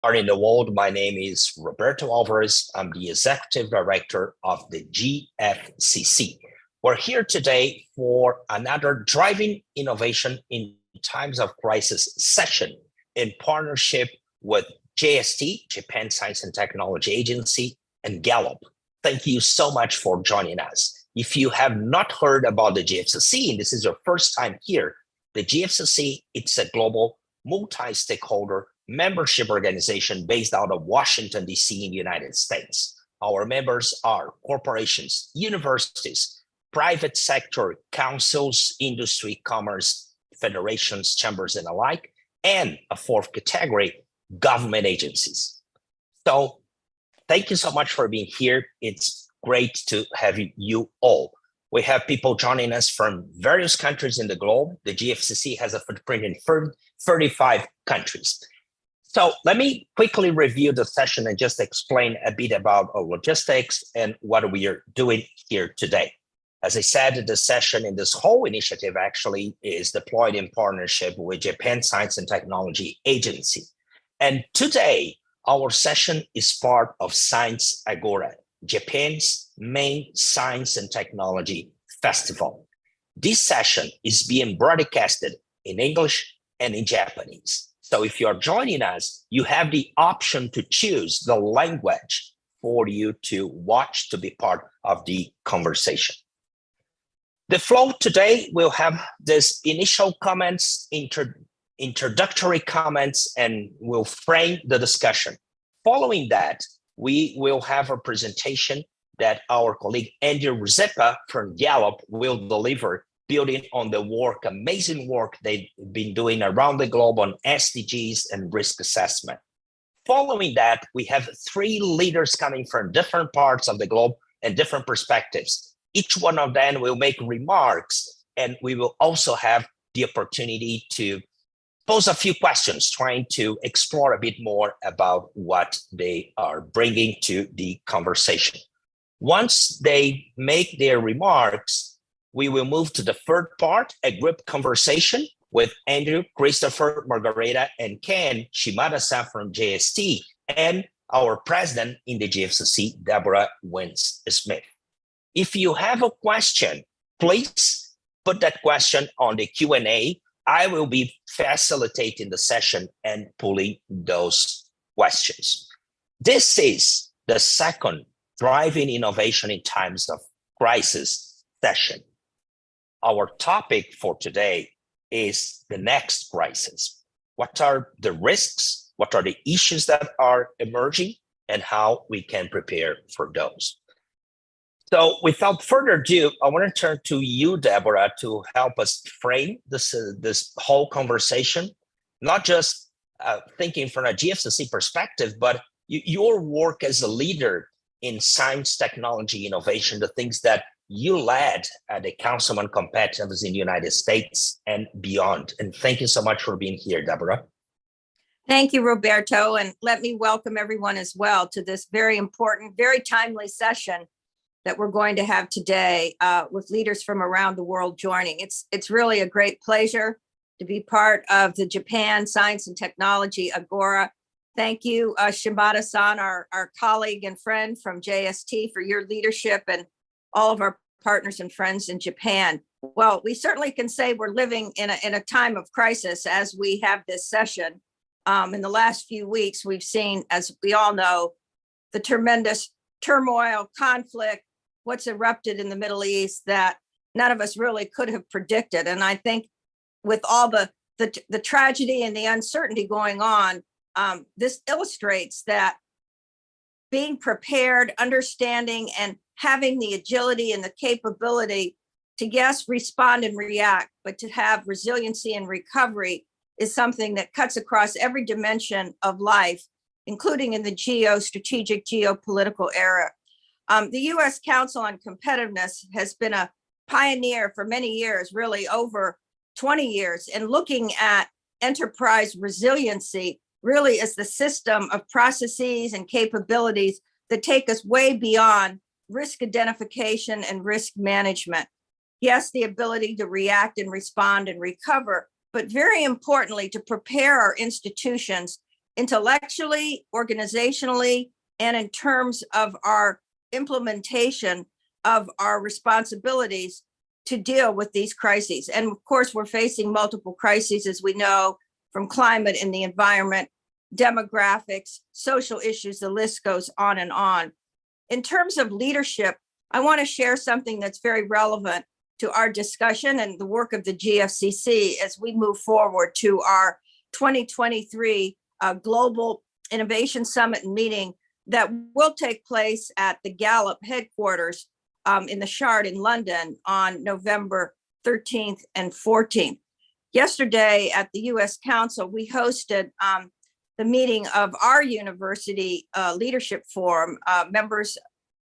are in the world. My name is Roberto Alvarez. I'm the Executive Director of the GFCC. We're here today for another Driving Innovation in Times of Crisis session in partnership with JST, Japan Science and Technology Agency, and Gallup. Thank you so much for joining us. If you have not heard about the GFCC, and this is your first time here, the GFCC, it's a global multi-stakeholder membership organization based out of Washington, D.C. in the United States. Our members are corporations, universities, private sector, councils, industry, commerce, federations, chambers, and alike, and a fourth category, government agencies. So thank you so much for being here. It's great to have you all. We have people joining us from various countries in the globe. The GFCC has a footprint in 35 countries. So let me quickly review the session and just explain a bit about our logistics and what we are doing here today. As I said, the session in this whole initiative actually is deployed in partnership with Japan Science and Technology Agency. And today, our session is part of Science Agora, Japan's main science and technology festival. This session is being broadcasted in English and in Japanese. So if you're joining us, you have the option to choose the language for you to watch to be part of the conversation. The flow today will have this initial comments, introductory comments, and we'll frame the discussion. Following that, we will have a presentation that our colleague Andrew Ruzepa from Gallup will deliver, building on the work, amazing work they've been doing around the globe on SDGs and risk assessment. Following that, we have three leaders coming from different parts of the globe and different perspectives. Each one of them will make remarks, and we will also have the opportunity to pose a few questions, trying to explore a bit more about what they are bringing to the conversation. Once they make their remarks, we will move to the third part, a group conversation with Andrew, Christopher, Margareta, and Ken Shimada-san from JST, and our president in the GFCC, Deborah Wins-Smith. If you have a question, please put that question on the Q&A. I will be facilitating the session and pulling those questions. This is the second Driving Innovation in Times of Crisis session. Our topic for today is the next crisis. What are the risks? What are the issues that are emerging, and how we can prepare for those? So without further ado, I want to turn to you, Deborah, to help us frame this whole conversation, not just thinking from a GFCC perspective, but your work as a leader in science, technology, innovation, the things that you led at the Council on Competitiveness in the United States and beyond. And thank you so much for being here, Deborah. Thank you, Roberto. And let me welcome everyone as well to this very important, very timely session that we're going to have today with leaders from around the world joining. It's really a great pleasure to be part of the Japan Science and Technology Agora. Thank you, Shimada-san, our colleague and friend from JST, for your leadership, and all of our partners and friends in Japan. Well, we certainly can say we're living in a time of crisis as we have this session. In the last few weeks, we've seen, as we all know, the tremendous turmoil, conflict, what's erupted in the Middle East that none of us really could have predicted. And I think with all the tragedy and the uncertainty going on, this illustrates that being prepared, understanding, and having the agility and the capability to, yes, respond and react, but to have resiliency and recovery is something that cuts across every dimension of life, including in the geostrategic, geopolitical era. The U.S. Council on Competitiveness has been a pioneer for many years, really over 20 years, in looking at enterprise resiliency really as the system of processes and capabilities that take us way beyond risk identification and risk management. Yes, the ability to react and respond and recover, but very importantly, to prepare our institutions intellectually, organizationally, and in terms of our implementation of our responsibilities to deal with these crises. And of course, we're facing multiple crises, as we know, from climate and the environment, demographics, social issues, the list goes on and on. In terms of leadership, I want to share something that's very relevant to our discussion and the work of the GFCC as we move forward to our 2023 Global Innovation Summit and meeting that will take place at the Gallup headquarters in the Shard in London on November 13th and 14th. Yesterday at the US Council, we hosted the meeting of our university leadership forum, members,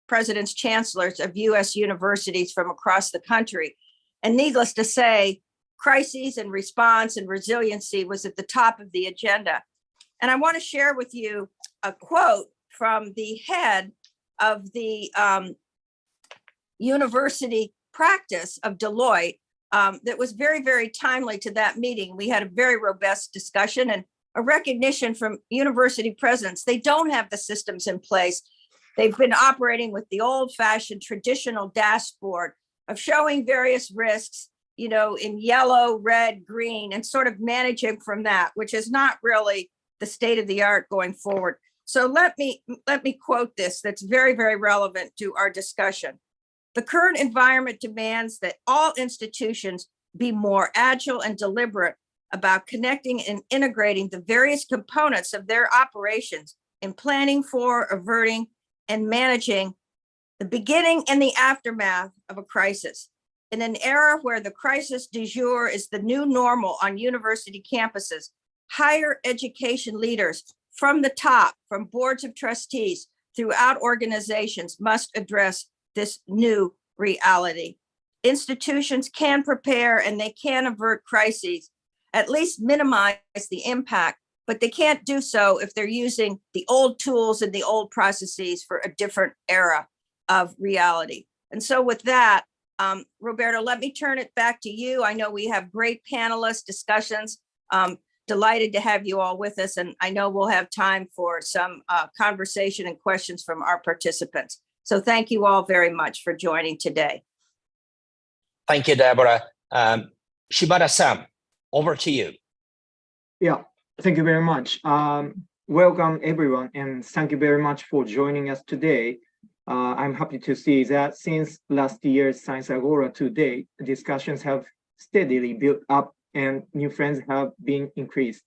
presidents, chancellors of US universities from across the country. And needless to say, crises and response and resiliency was at the top of the agenda. And I want to share with you a quote from the head of the university practice of Deloitte that was very, very timely to that meeting. We had a very robust discussion and a recognition from university presidents. They don't have the systems in place. They've been operating with the old-fashioned traditional dashboard of showing various risks, you know, in yellow, red, green, and sort of managing from that, which is not really the state of the art going forward. So let me quote this that's very, very relevant to our discussion. The current environment demands that all institutions be more agile and deliberate about connecting and integrating the various components of their operations in planning for, averting, and managing the beginning and the aftermath of a crisis. In an era where the crisis du jour is the new normal on university campuses, higher education leaders from the top, from boards of trustees throughout organizations must address this new reality. Institutions can prepare and they can avert crises, at least minimize the impact, but they can't do so if they're using the old tools and the old processes for a different era of reality. And so with that, Roberto, let me turn it back to you. I know we have great panelist discussions. Delighted to have you all with us. And I know we'll have time for some conversation and questions from our participants. So thank you all very much for joining today. Thank you, Deborah. Shibata-san, over to you. Yeah, thank you very much. Welcome, everyone, and thank you very much for joining us today. I'm happy to see that since last year's Science Agora to date, discussions have steadily built up and new friends have been increased.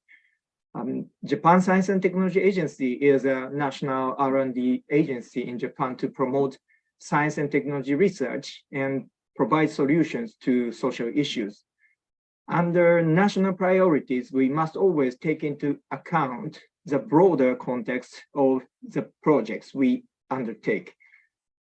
Japan Science and Technology Agency is a national R&D agency in Japan to promote science and technology research and provide solutions to social issues. Under national priorities, we must always take into account the broader context of the projects we undertake.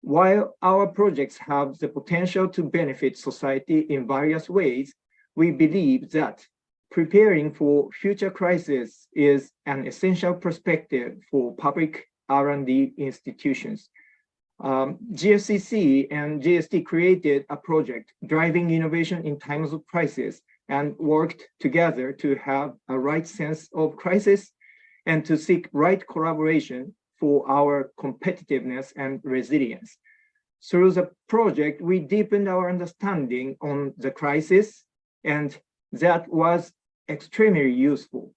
While our projects have the potential to benefit society in various ways, we believe that preparing for future crises is an essential perspective for public R&D institutions. GFCC and GST created a project driving innovation in times of crisis and worked together to have a right sense of crisis and to seek right collaboration for our competitiveness and resilience. Through the project, we deepened our understanding on the crisis, and that was extremely useful.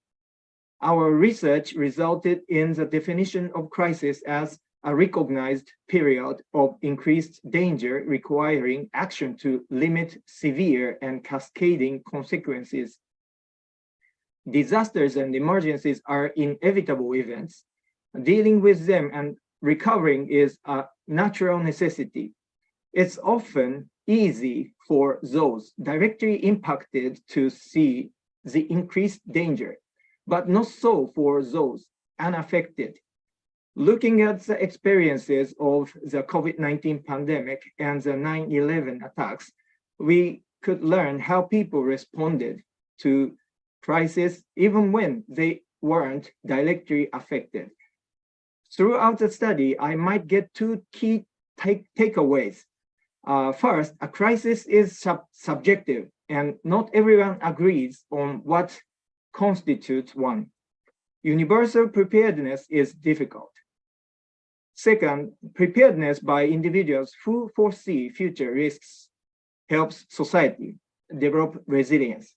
Our research resulted in the definition of crisis as a recognized period of increased danger requiring action to limit severe and cascading consequences. Disasters and emergencies are inevitable events. Dealing with them and recovering is a natural necessity. It's often easy for those directly impacted to see the increased danger, but not so for those unaffected. Looking at the experiences of the COVID-19 pandemic and the 9/11 attacks, we could learn how people responded to crisis even when they weren't directly affected. Throughout the study, I might get two key takeaways. First, a crisis is subjective, and not everyone agrees on what constitutes one. universal preparedness is difficult. Second, preparedness by individuals who foresee future risks helps society develop resilience.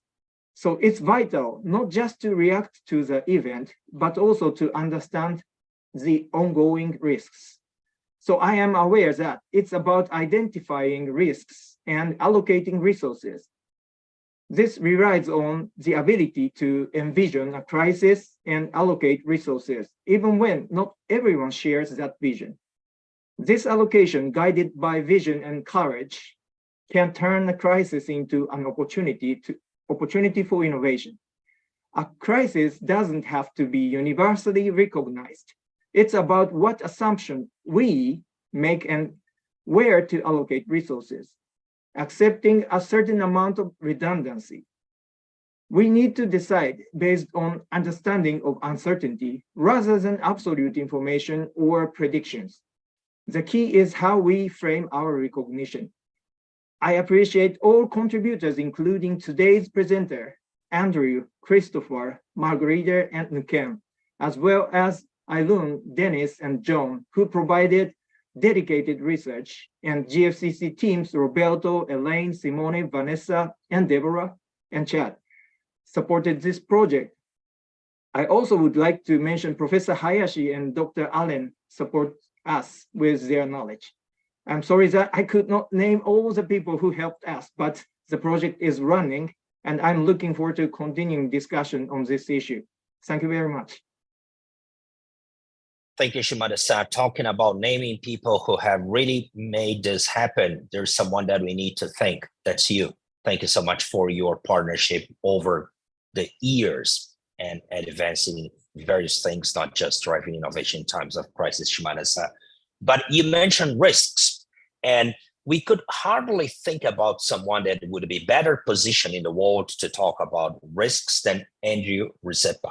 So it's vital not just to react to the event, but also to understand the ongoing risks. So I am aware that it's about identifying risks and allocating resources. This relies on the ability to envision a crisis and allocate resources, even when not everyone shares that vision. This allocation, guided by vision and courage, can turn a crisis into an opportunity for innovation. A crisis doesn't have to be universally recognized. It's about what assumption we make and where to allocate resources, accepting a certain amount of redundancy. We need to decide based on understanding of uncertainty rather than absolute information or predictions. The key is how we frame our recognition. I appreciate all contributors, including today's presenter, Andrew, Christopher, Margarita, and Nukem, as well as Eileen, Dennis, and John, who provided dedicated research, and GFCC teams Roberto, Elaine, Simone, Vanessa, and Deborah, and Chad supported this project. I also would like to mention Professor Hayashi and Dr. Allen support us with their knowledge. I'm sorry that I could not name all the people who helped us, but the project is running, and I'm looking forward to continuing discussion on this issue. Thank you very much. Thank you, Shimada-san. Talking about naming people who have really made this happen, there's someone that we need to thank. That's you. Thank you so much for your partnership over the years and advancing various things, not just driving innovation in times of crisis, Shimada-san. But you mentioned risks, and we could hardly think about someone that would be better positioned in the world to talk about risks than Andrew Rizepa.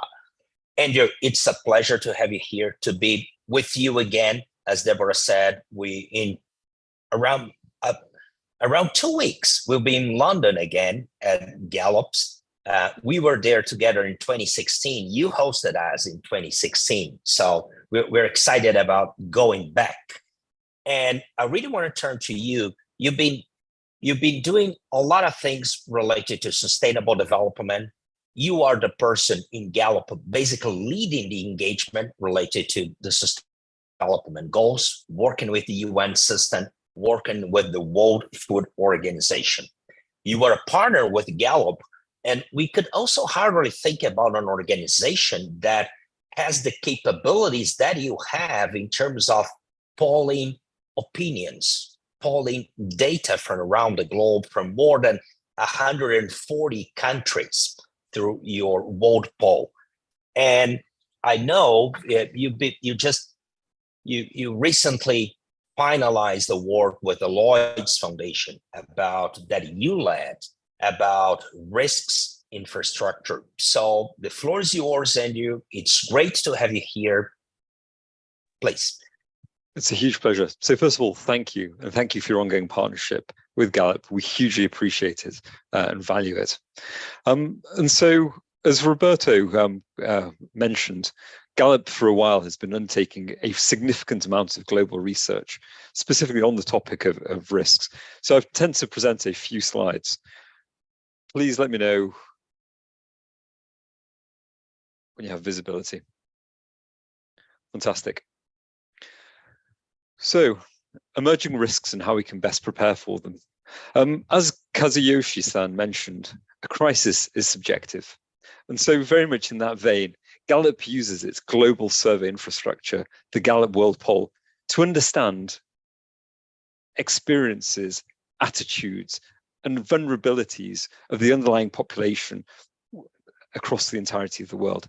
Andrew, it's a pleasure to have you here, to be with you again. As Deborah said, we in around 2 weeks, we'll be in London again at Gallup's. We were there together in 2016. You hosted us in 2016. So we're excited about going back. And I really want to turn to you. You've been doing a lot of things related to sustainable development. You are the person in Gallup basically leading the engagement related to the sustainable development goals, working with the UN system, working with the World Food Organization. You were a partner with Gallup, and we could also hardly think about an organization that has the capabilities that you have in terms of polling opinions, polling data from around the globe from more than 140 countries through your world poll. And I know you recently finalized the work with the Lloyd's Foundation that you led about risks infrastructure. So the floor is yours, Andrew. It's great to have you here. Please. It's a huge pleasure. So first of all, thank you. And thank you for your ongoing partnership with Gallup. We hugely appreciate it and value it. And so, as Roberto mentioned, Gallup for a while has been undertaking a significant amount of global research, specifically on the topic of risks. So I tend to present a few slides. Please let me know when you have visibility. Fantastic. So, emerging risks and how we can best prepare for them. As Kazuyoshi-san mentioned, a crisis is subjective. And so very much in that vein, Gallup uses its global survey infrastructure, the Gallup World Poll, to understand experiences, attitudes, and vulnerabilities of the underlying population across the entirety of the world.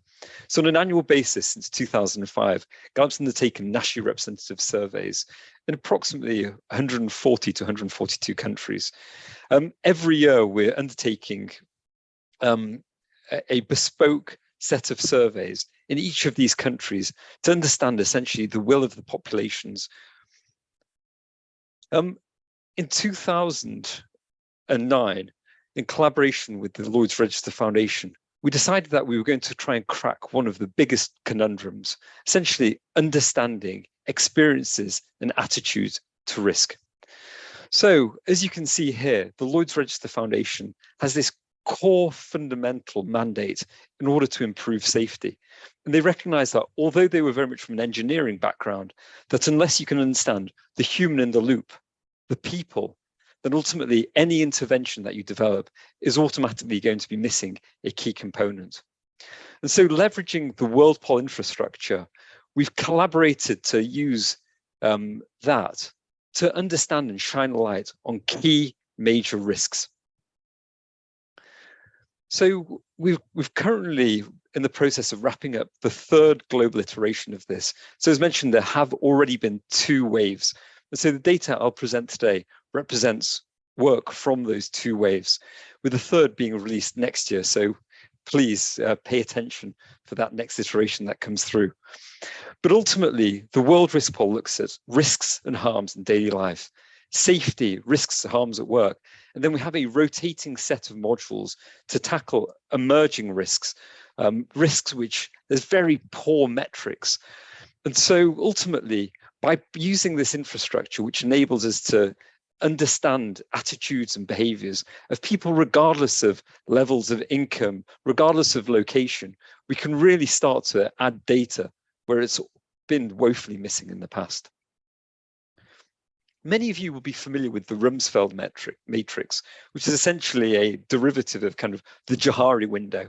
So on an annual basis since 2005, Gallup's undertaken nationally representative surveys in approximately 140 to 142 countries. Every year we're undertaking a bespoke set of surveys in each of these countries to understand essentially the will of the populations. In 2009, in collaboration with the Lloyd's Register Foundation, we decided that we were going to try and crack one of the biggest conundrums, essentially understanding experiences and attitudes to risk. So, as you can see here, the Lloyd's Register Foundation has this core fundamental mandate in order to improve safety. And they recognize that although they were very much from an engineering background, that unless you can understand the human in the loop, the people, then ultimately any intervention that you develop is automatically going to be missing a key component. And so leveraging the WorldPol infrastructure, we've collaborated to use that to understand and shine a light on key major risks. So we've currently in the process of wrapping up the third global iteration of this. So as mentioned, there have already been 2 waves. And so the data I'll present today represents work from those 2 waves, with the third being released next year. So please pay attention for that next iteration that comes through. But ultimately, the World Risk Poll looks at risks and harms in daily life, safety, risks, harms at work. And then we have a rotating set of modules to tackle emerging risks, risks which there's very poor metrics. And so ultimately, by using this infrastructure, which enables us to understand attitudes and behaviors of people regardless of levels of income, regardless of location, we can really start to add data where it's been woefully missing in the past. Many of you will be familiar with the Rumsfeld matrix, which is essentially a derivative of kind of the Johari window.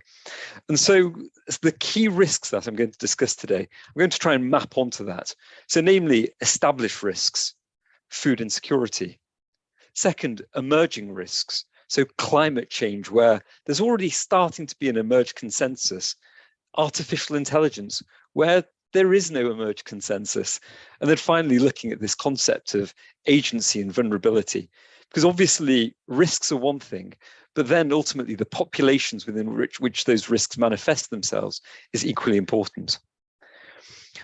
And so the key risks that I'm going to discuss today, I'm going to try and map onto that. So namely, established risks, food insecurity. Second, emerging risks. So climate change, where there's already starting to be an emerged consensus. Artificial intelligence, where there is no emerged consensus. And then finally, looking at this concept of agency and vulnerability, because obviously risks are one thing, but then ultimately the populations within which those risks manifest themselves is equally important.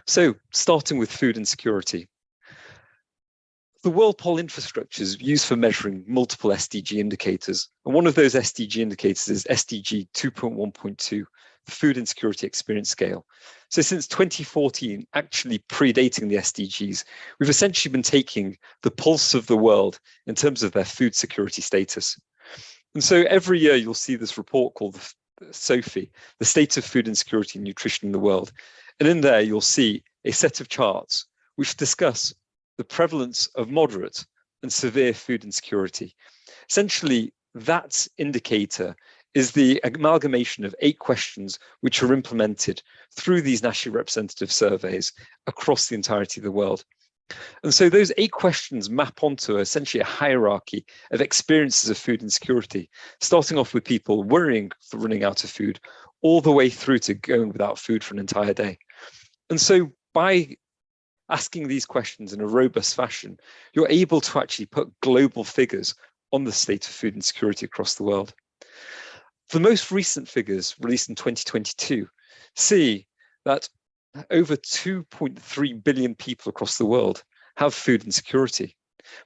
So starting with food insecurity. The WorldPol infrastructure is used for measuring multiple SDG indicators. And one of those SDG indicators is SDG 2.1.2, the Food Insecurity Experience Scale. So since 2014, actually predating the SDGs, we've essentially been taking the pulse of the world in terms of their food security status. And so every year you'll see this report called the SOFI, the State of Food Insecurity and Nutrition in the World. And in there you'll see a set of charts which discuss the prevalence of moderate and severe food insecurity. Essentially, that indicator is the amalgamation of 8 questions which are implemented through these nationally representative surveys across the entirety of the world. And so those 8 questions map onto essentially a hierarchy of experiences of food insecurity, starting off with people worrying for running out of food, all the way through to going without food for an entire day. And so by asking these questions in a robust fashion, you're able to actually put global figures on the state of food insecurity across the world. The most recent figures released in 2022 see that over 2.3 billion people across the world have food insecurity.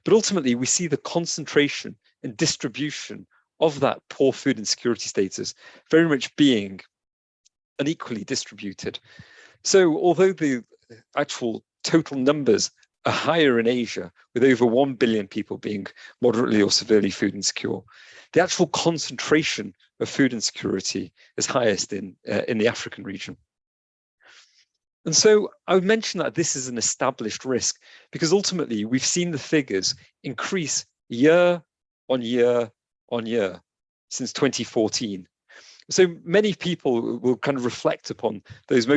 But ultimately, we see the concentration and distribution of that poor food insecurity status very much being unequally distributed. So although the actual total numbers are higher in Asia, with over 1 billion people being moderately or severely food insecure, the actual concentration of food insecurity is highest in the African region. And so I would mention that this is an established risk because ultimately we've seen the figures increase year on year on year since 2014. So many people will kind of reflect upon those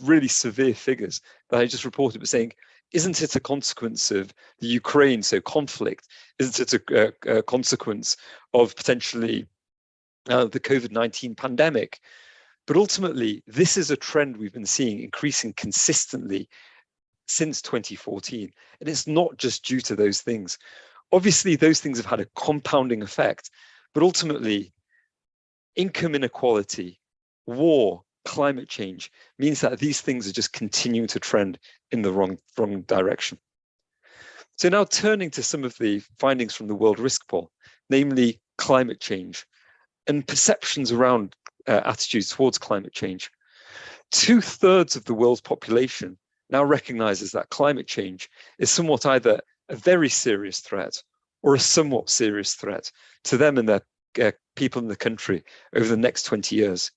really severe figures that I just reported, but saying, isn't it a consequence of the Ukraine, so conflict? Isn't it a consequence of potentially the COVID-19 pandemic? But ultimately, this is a trend we've been seeing increasing consistently since 2014. And it's not just due to those things. Obviously, those things have had a compounding effect, but ultimately, income inequality, war, climate change means that these things are just continuing to trend in the wrong direction. So now turning to some of the findings from the World Risk Poll, namely climate change and perceptions around attitudes towards climate change. 2/3 of the world's population now recognizes that climate change is somewhat either a very serious threat or a somewhat serious threat to them and their people in the country over the next 20 years.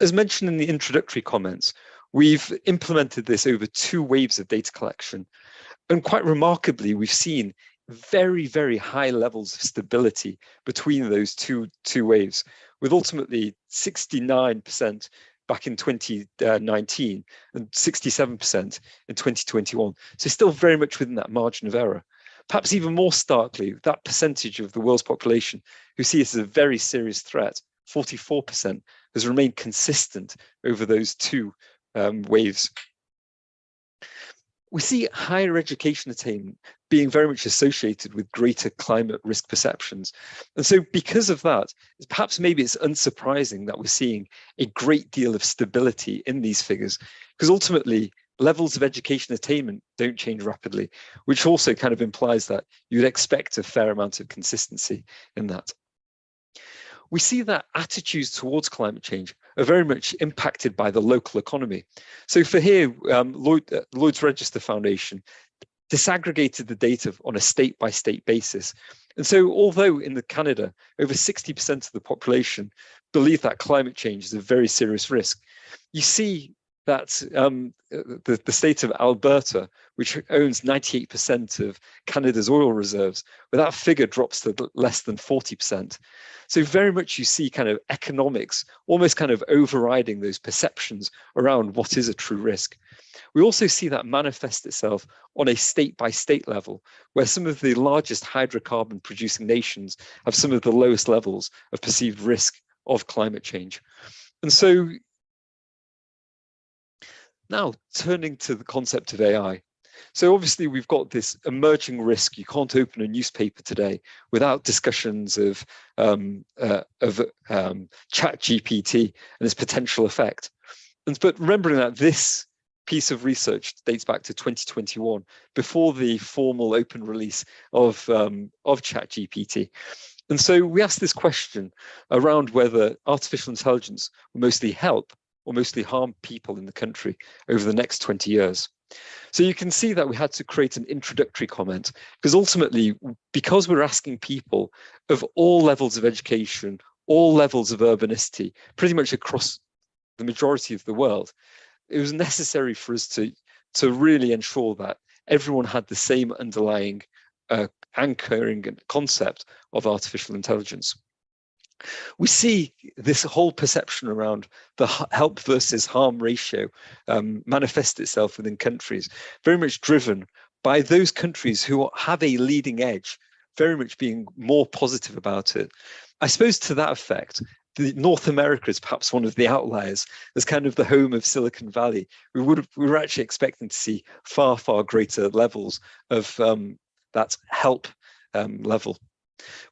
As mentioned in the introductory comments, we've implemented this over 2 waves of data collection. And quite remarkably, we've seen very, very high levels of stability between those two waves, with ultimately 69% back in 2019 and 67% in 2021. So still very much within that margin of error. Perhaps even more starkly, that percentage of the world's population who see it as a very serious threat, 44%, has remained consistent over those 2 waves. We see higher education attainment being very much associated with greater climate risk perceptions. And so because of that, perhaps maybe it's unsurprising that we're seeing a great deal of stability in these figures, because ultimately levels of education attainment don't change rapidly, which also kind of implies that you'd expect a fair amount of consistency in that. We see that attitudes towards climate change are very much impacted by the local economy. So for here, Lloyd's Register Foundation disaggregated the data on a state-by-state basis. And so although in Canada, over 60% of the population believe that climate change is a very serious risk, you see that the state of Alberta, which owns 98% of Canada's oil reserves, where that figure drops to less than 40%. So very much you see kind of economics almost kind of overriding those perceptions around what is a true risk. We also see that manifest itself on a state-by-state level, where some of the largest hydrocarbon producing nations have some of the lowest levels of perceived risk of climate change. And so now turning to the concept of AI. So obviously we've got this emerging risk. You can't open a newspaper today without discussions of ChatGPT and its potential effect. But remembering that this piece of research dates back to 2021, before the formal open release of ChatGPT. And so we asked this question around whether artificial intelligence will mostly help or mostly harm people in the country over the next 20 years. So you can see that we had to create an introductory comment, because ultimately, because we're asking people of all levels of education, all levels of urbanicity, pretty much across the majority of the world, it was necessary for us to really ensure that everyone had the same underlying anchoring concept of artificial intelligence. We see this whole perception around the help versus harm ratio manifest itself within countries, very much driven by those countries who have a leading edge, very much being more positive about it. I suppose to that effect, North America is perhaps one of the outliers as kind of the home of Silicon Valley. We were actually expecting to see far, far greater levels of that help level.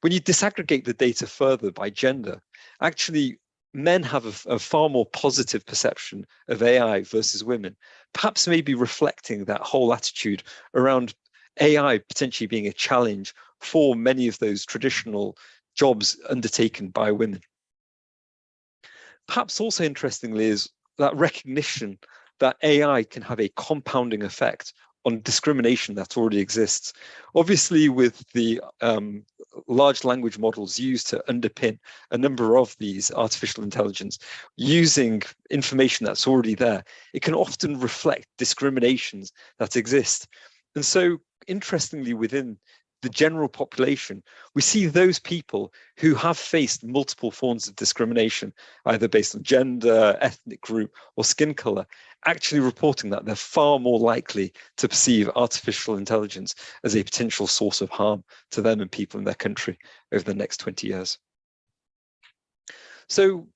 When you disaggregate the data further by gender, actually men have a far more positive perception of AI versus women, perhaps maybe reflecting that whole attitude around AI potentially being a challenge for many of those traditional jobs undertaken by women. Perhaps also interestingly is that recognition that AI can have a compounding effect on discrimination that already exists. Obviously, with the large language models used to underpin a number of these artificial intelligence, using information that's already there, it can often reflect discriminations that exist. And so, interestingly, within the general population, we see those people who have faced multiple forms of discrimination, either based on gender, ethnic group, or skin color, actually reporting that they're far more likely to perceive artificial intelligence as a potential source of harm to them and people in their country over the next 20 years. So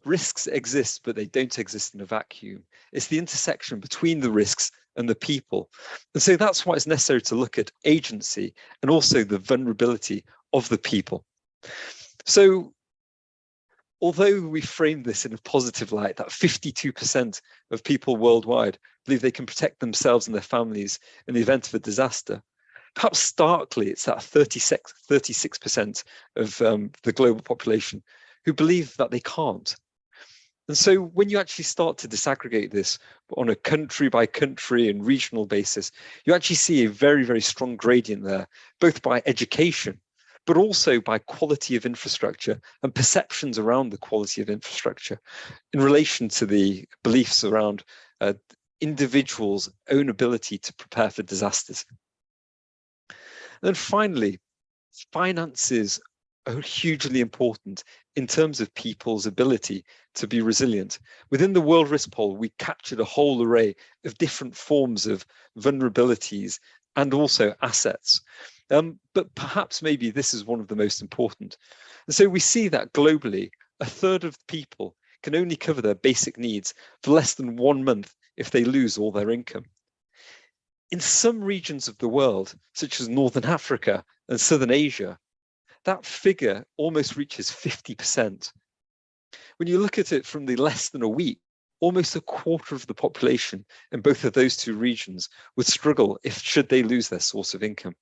risks exist, but they don't exist in a vacuum. It's the intersection between the risks and the people. And so that's why it's necessary to look at agency and also the vulnerability of the people. So although we frame this in a positive light, that 52% of people worldwide believe they can protect themselves and their families in the event of a disaster, Perhaps starkly, it's that 36% of the global population who believe that they can't. And so when you actually start to disaggregate this on a country by country and regional basis, you actually see a very, very strong gradient there, both by education, but also by quality of infrastructure and perceptions around the quality of infrastructure in relation to the beliefs around individuals' own ability to prepare for disasters. And then finally, finances are hugely important in terms of people's ability to be resilient. Within the World Risk Poll, we captured a whole array of different forms of vulnerabilities and also assets. But perhaps maybe this is one of the most important. And so we see that globally, a third of people can only cover their basic needs for less than 1 month if they lose all their income. In some regions of the world, such as Northern Africa and Southern Asia, that figure almost reaches 50%. When you look at it from the less than a week, almost a quarter of the population in both of those two regions would struggle should they lose their source of income.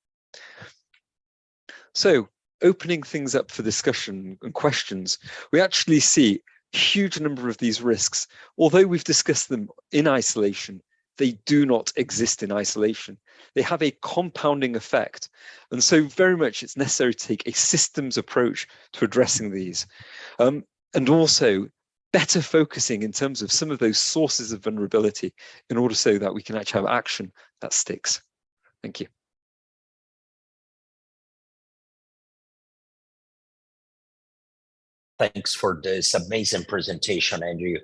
So, opening things up for discussion and questions, we actually see a huge number of these risks. Although we've discussed them in isolation, they do not exist in isolation. They have a compounding effect. And so very much it's necessary to take a systems approach to addressing these. And also better focusing in terms of some of those sources of vulnerability in order so that we can actually have action that sticks. Thank you. Thanks for this amazing presentation, Andrew.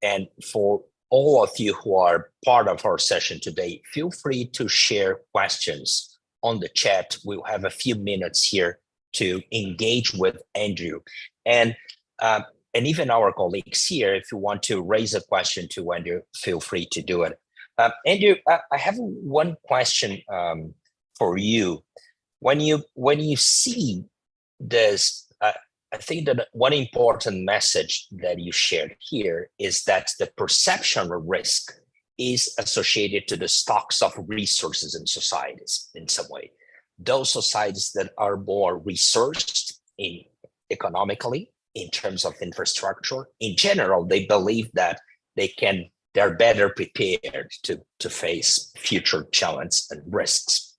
And for all of you who are part of our session today, feel free to share questions on the chat. We'll have a few minutes here to engage with Andrew. And even our colleagues here, if you want to raise a question to Andrew, feel free to do it. Andrew, I have one question for you. When you see this, I think that one important message that you shared here is that the perception of risk is associated to the stocks of resources in societies in some way. Those societies that are more resourced economically, in terms of infrastructure, in general, they believe that they're better prepared to face future challenges and risks.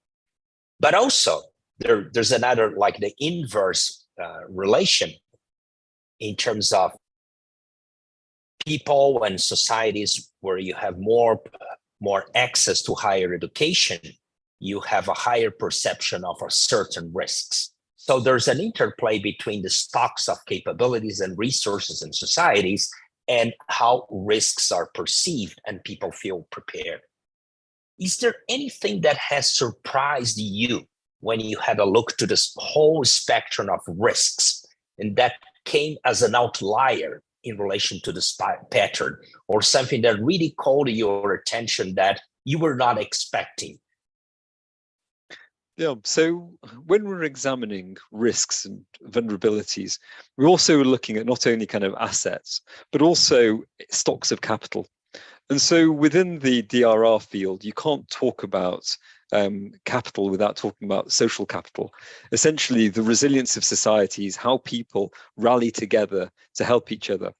But also, there's another, like the inverse relation in terms of people and societies where you have more access to higher education, you have a higher perception of certain risks. So there's an interplay between the stocks of capabilities and resources in societies and how risks are perceived and people feel prepared. Is there anything that has surprised you when you had a look to this whole spectrum of risks and that came as an outlier in relation to this pattern, or something that really called your attention that you were not expecting? Yeah, so when we're examining risks and vulnerabilities, we're also looking at not only kind of assets, but also stocks of capital. And so within the DRR field, you can't talk about capital without talking about social capital. Essentially, the resilience of societies, how people rally together to help each other.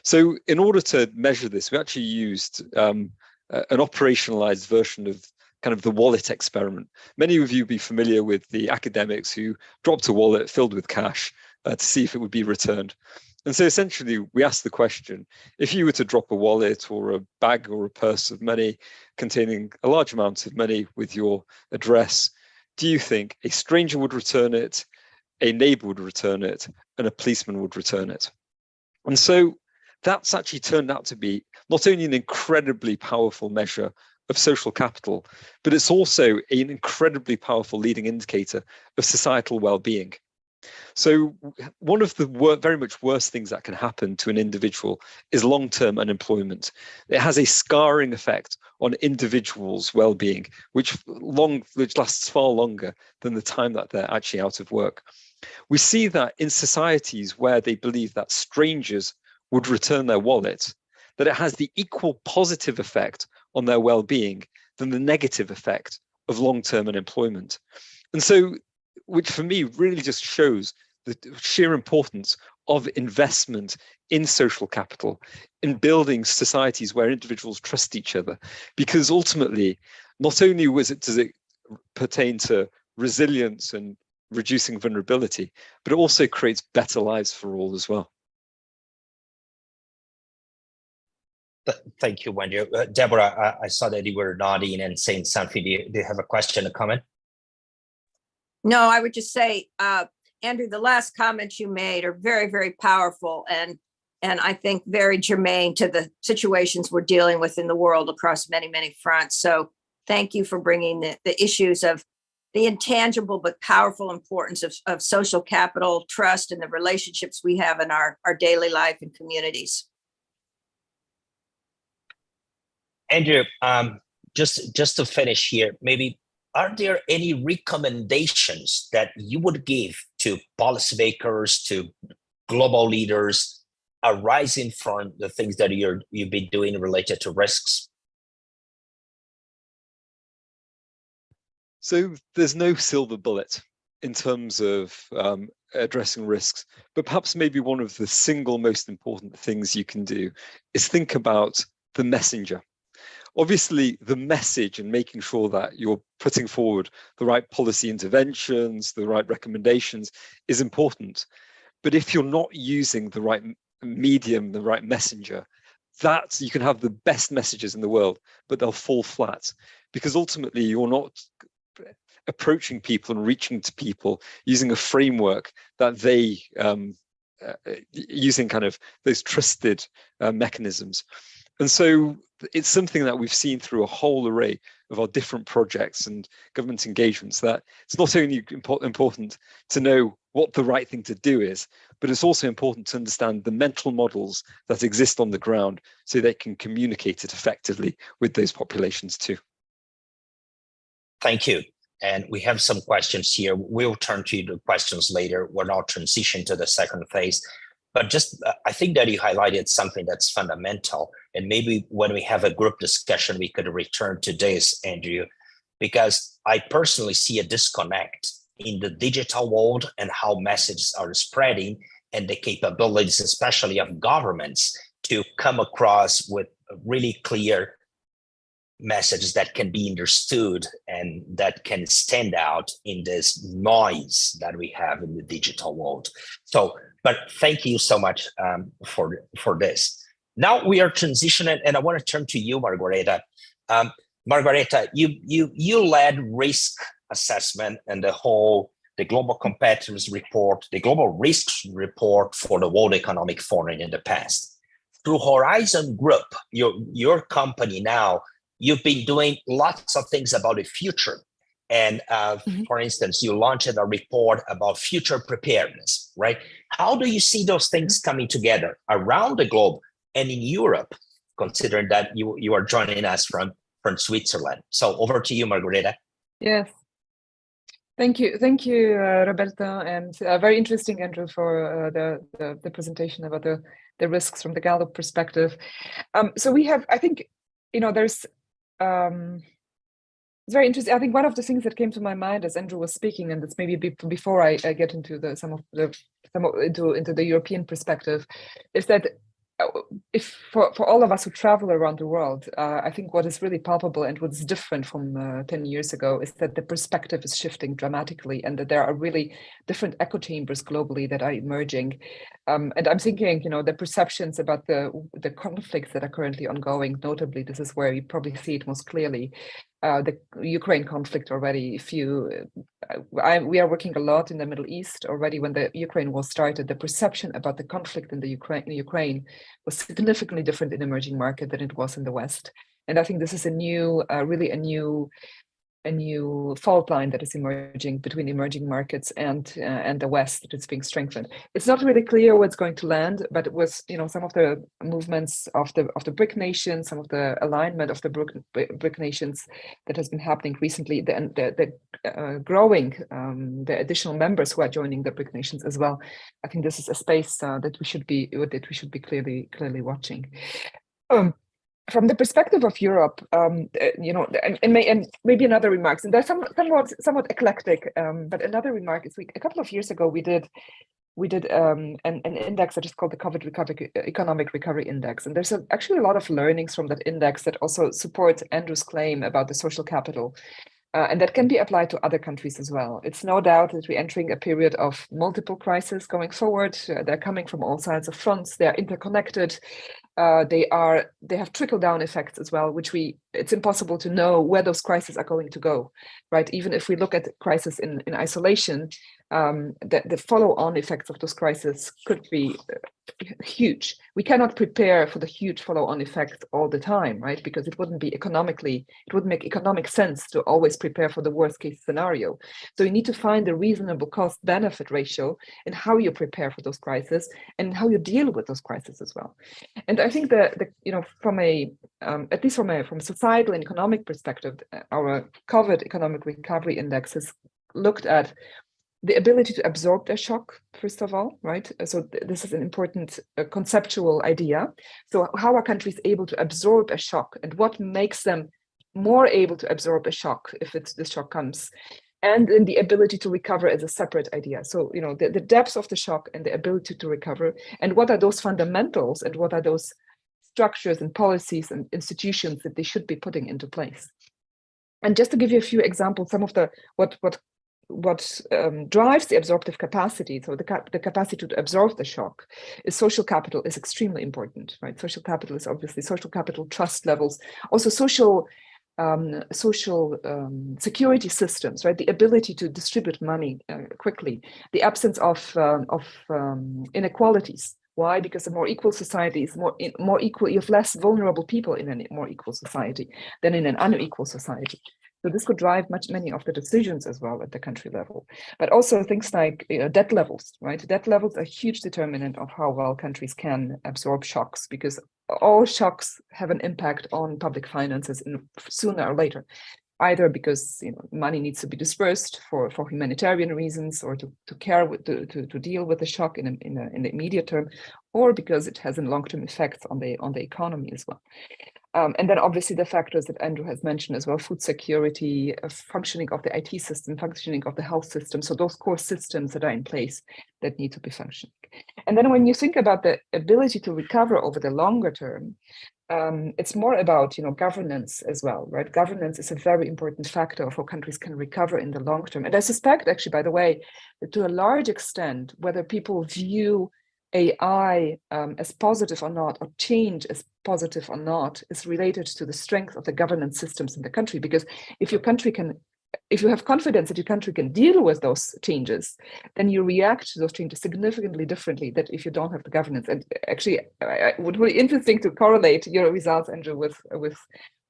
So in order to measure this, we actually used an operationalized version of kind of the wallet experiment. Many of you will be familiar with the academics who dropped a wallet filled with cash to see if it would be returned. And so essentially, we asked the question, if you were to drop a wallet or a bag or a purse of money containing a large amount of money with your address, do you think a stranger would return it, a neighbor would return it, and a policeman would return it? And so that's actually turned out to be not only an incredibly powerful measure of social capital, but it's also an incredibly powerful leading indicator of societal well-being. So one of the very much worst things that can happen to an individual is long-term unemployment. It has a scarring effect on individuals' well-being, which lasts far longer than the time that they're actually out of work. We see that in societies where they believe that strangers would return their wallet, that it has the equal positive effect on their well-being than the negative effect of long-term unemployment. And so, which for me really just shows the sheer importance of investment in social capital, in building societies where individuals trust each other, because ultimately, not only does it pertain to resilience and reducing vulnerability, but it also creates better lives for all as well. Thank you, Wendy. Deborah, I saw that you were nodding and saying something. Do you have a question or comment? No, I would just say, Andrew, the last comments you made are very, very powerful and I think very germane to the situations we're dealing with in the world across many, many fronts. So thank you for bringing the issues of the intangible but powerful importance of social capital, trust, and the relationships we have in our daily life and communities. Andrew, just to finish here, maybe are there any recommendations that you would give to policymakers, to global leaders arising from the things that you've been doing related to risks? So there's no silver bullet in terms of addressing risks, but perhaps maybe one of the single most important things you can do is think about the messenger. Obviously, the message and making sure that you're putting forward the right policy interventions, the right recommendations is important. But if you're not using the right medium, the right messenger, that you can have the best messages in the world, but they'll fall flat because ultimately you're not approaching people and reaching to people using a framework that they using kind of those trusted mechanisms. And so it's something that we've seen through a whole array of our different projects and government engagements, that it's not only important to know what the right thing to do is, but it's also important to understand the mental models that exist on the ground so they can communicate it effectively with those populations too. Thank you. And we have some questions here. We'll turn to the questions later. We're now transition to the second phase. But just, I think that you highlighted something that's fundamental. And maybe when we have a group discussion, we could return to this, Andrew, because I personally see a disconnect in the digital world and how messages are spreading and the capabilities, especially of governments, to come across with really clear messages that can be understood and that can stand out in this noise that we have in the digital world. So, but thank you so much for this. Now we are transitioning, and I want to turn to you, Margareta. Margareta, you led risk assessment and the global competitiveness report, the global risks report for the World Economic Forum in the past. Through Horizon Group, your company now, you've been doing lots of things about the future. And for instance, you launched a report about future preparedness, right? How do you see those things coming together around the globe and in Europe, considering that you are joining us from Switzerland? So over to you, Margareta. Yes. Thank you, Roberto, and very interesting, Andrew, for the presentation about the risks from the Gallup perspective. So we have, I think, there's it's very interesting. I think one of the things that came to my mind as Andrew was speaking, and it's maybe before I get into into the European perspective, is that if for all of us who travel around the world, I think what is really palpable and what's different from 10 years ago is that the perspective is shifting dramatically, and that there are really different echo chambers globally that are emerging. And I'm thinking, the perceptions about the conflicts that are currently ongoing, notably, this is where you probably see it most clearly. The Ukraine conflict already, we are working a lot in the Middle East already. When the Ukraine war started, the perception about the conflict in the Ukraine was significantly different in emerging market than it was in the West. And I think this is really a new fault line that is emerging between emerging markets and the West that is being strengthened. It's not really clear where it's going to land, but it was, some of the movements of the BRIC nations, some of the alignment of the BRIC nations that has been happening recently, the growing, the additional members who are joining the BRIC nations as well. I think this is a space that we should be clearly watching. from the perspective of Europe, you know, and maybe another remarks, and they're somewhat eclectic, but another remark is a couple of years ago we did an index that is called the COVID Economic Recovery Index, and there's actually a lot of learnings from that index that also support Andrew's claim about the social capital. And that can be applied to other countries as well. It's no doubt that we're entering a period of multiple crises going forward. They're coming from all sides of fronts. They're interconnected. They have trickle-down effects as well, which it's impossible to know where those crises are going to go, right? Even if we look at the crisis in isolation, the follow-on effects of those crises could be huge. We cannot prepare for the huge follow-on effect all the time, right? Because it wouldn't make economic sense to always prepare for the worst case scenario. So you need to find the reasonable cost-benefit ratio in how you prepare for those crises and how you deal with those crises as well. And I think that you know, from at least from a societal and economic perspective, our COVID Economic Recovery Index has looked at the ability to absorb the shock, first of all, right? So this is an important conceptual idea. So how are countries able to absorb a shock, and what makes them more able to absorb a shock if the shock comes? And then the ability to recover as a separate idea. So, you know, the depth of the shock and the ability to recover, and what are those fundamentals, and what are those structures and policies and institutions that they should be putting into place. And just to give you a few examples, some of the what drives the absorptive capacity, so the capacity to absorb the shock, is social capital is extremely important, right? Social capital is obviously social capital, trust levels, also social security systems, right? The ability to distribute money quickly, the absence of inequalities. Why? Because a more equal society is more equal. You have less vulnerable people in a more equal society than in an unequal society. So this could drive many of the decisions as well at the country level, but also things like debt levels, right? Debt levels are a huge determinant of how well countries can absorb shocks, because all shocks have an impact on public finances sooner or later, either because money needs to be dispersed for humanitarian reasons, or to deal with the shock in the immediate term, or because it has a long-term effects on the economy as well. And then obviously the factors that Andrew has mentioned as well: food security, functioning of the IT system, functioning of the health system. So those core systems that are in place that need to be functioning. And then when you think about the ability to recover over the longer term, it's more about governance as well, right? Governance is a very important factor of how countries can recover in the long term. And I suspect, actually, by the way, that to a large extent, whether people view AI as positive or not, or change as positive or not, is related to the strength of the governance systems in the country. Because if you have confidence that your country can deal with those changes, then you react to those changes significantly differently than if you don't have the governance. And actually, it would be interesting to correlate your results, Andrew, with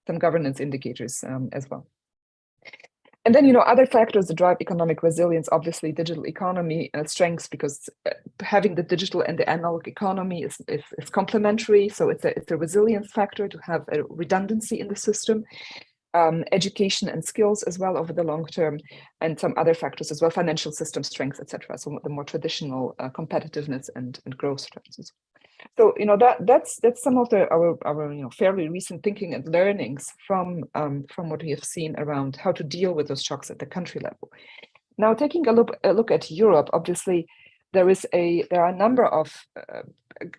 some governance indicators as well. And then, other factors that drive economic resilience, obviously digital economy strengths, because having the digital and the analog economy is complementary. So it's a resilience factor to have a redundancy in the system. Education and skills as well over the long term, and some other factors as well, financial system strengths, etc. So the more traditional competitiveness and growth strategies. So that's some of our fairly recent thinking and learnings from what we have seen around how to deal with those shocks at the country level. Now, taking a look at Europe, obviously there are a number of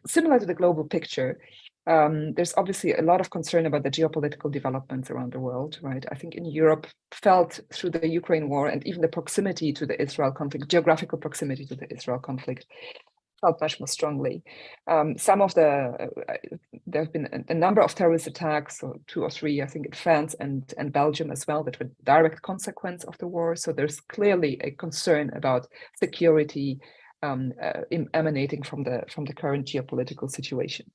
similar to the global picture. There's obviously a lot of concern about the geopolitical developments around the world, right? I think in Europe, felt through the Ukraine war and even the proximity to the Israel conflict, geographical proximity to the Israel conflict, felt much more strongly. There have been a number of terrorist attacks, or 2 or 3, I think, in France and Belgium as well, that were direct consequence of the war. So there's clearly a concern about security emanating from the current geopolitical situation.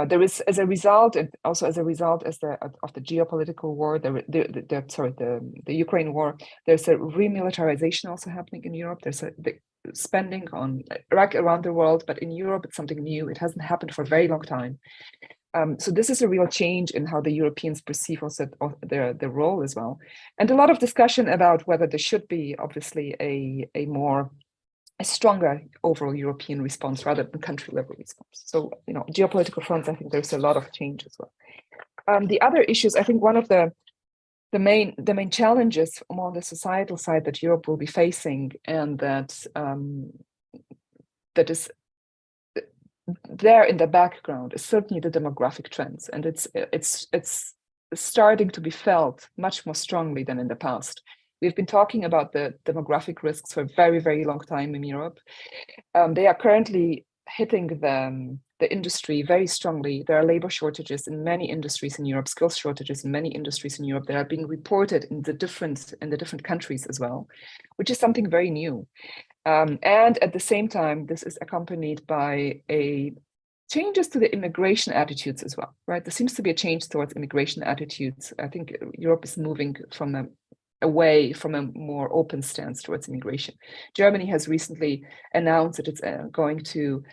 There is, as a result, and also as a result of the geopolitical war, the Ukraine war, there's a remilitarization also happening in Europe. There's a big spending on Iraq around the world, but in Europe it's something new. It hasn't happened for a very long time. So this is a real change in how the Europeans perceive also their role as well. And a lot of discussion about whether there should be obviously a more a stronger overall European response rather than country level response. So, geopolitical fronts, I think there's a lot of change as well. The other issues, I think one of the main challenges on the societal side that Europe will be facing, and that is there in the background, is certainly the demographic trends, and it's starting to be felt much more strongly than in the past. We've been talking about the demographic risks for a very, very long time in Europe. They are currently hitting the industry very strongly. There are labor shortages in many industries in Europe, skills shortages in many industries in Europe that are being reported in the different countries as well, which is something very new. And at the same time, this is accompanied by changes to the immigration attitudes as well, right? There seems to be a change towards immigration attitudes. I think Europe is moving away from a more open stance towards immigration. Germany has recently announced that it's going to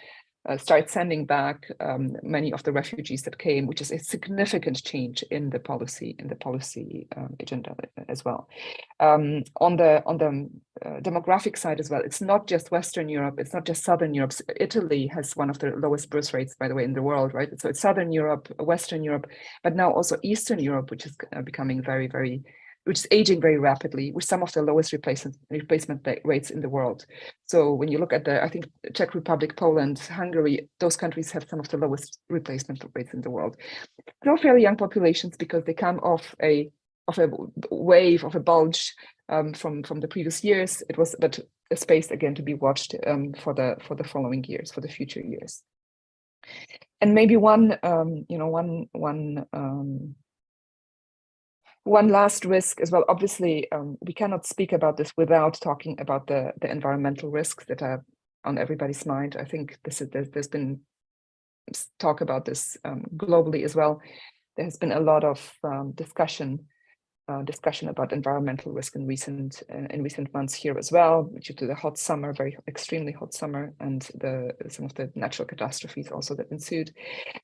start sending back many of the refugees that came, which is a significant change in the policy agenda as well. On the demographic side as well, it's not just Western Europe, it's not just Southern Europe. Italy has one of the lowest birth rates, by the way, in the world, right? So it's Southern Europe, Western Europe, but now also Eastern Europe, which is becoming which is aging very rapidly, with some of the lowest replacement rates in the world. So when you look at I think Czech Republic, Poland, Hungary, those countries have some of the lowest replacement rates in the world. Still fairly young populations because they come off a wave, of a bulge from the previous years. It was but a space again to be watched for the following years, for the future years. And maybe one last risk as well. Obviously, we cannot speak about this without talking about the environmental risks that are on everybody's mind. I think there's been talk about this globally as well. There has been a lot of discussion about environmental risk in recent months here as well, due to the hot summer, very extremely hot summer, and some of the natural catastrophes also that ensued.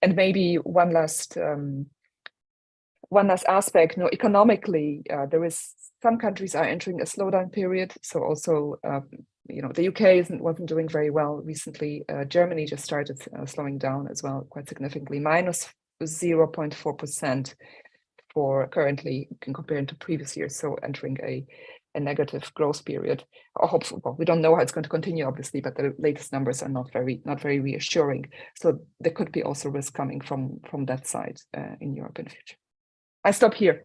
And maybe one last aspect, economically, there is some countries are entering a slowdown period. So also, the UK wasn't doing very well recently. Germany just started slowing down as well, quite significantly, minus 0.4% for currently comparing to previous years. So entering a negative growth period. Hopefully, we don't know how it's going to continue, obviously, but the latest numbers are not very reassuring. So there could be also risk coming from that side in Europe in the future. I stop here,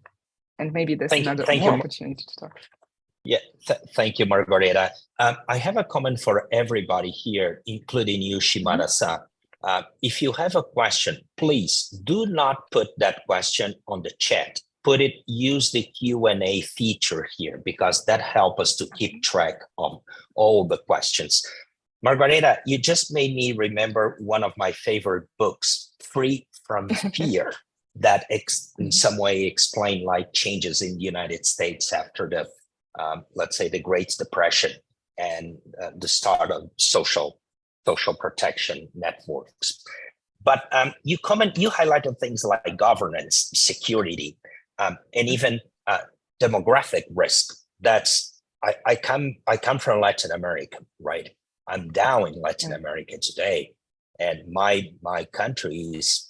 and maybe there's another opportunity to talk. Yeah, thank you, Margareta. I have a comment for everybody here, including you, Shimada-san. If you have a question, please do not put that question on the chat. Use the Q&A feature here, because that helps us to keep track of all the questions. Margareta, you just made me remember one of my favorite books, Free from Fear. That in some way explain like changes in the United States after the, let's say, the Great Depression and the start of social protection networks. But you highlighted things like governance, security, and even demographic risk. I come from Latin America, right? I'm down in Latin America today, and my country is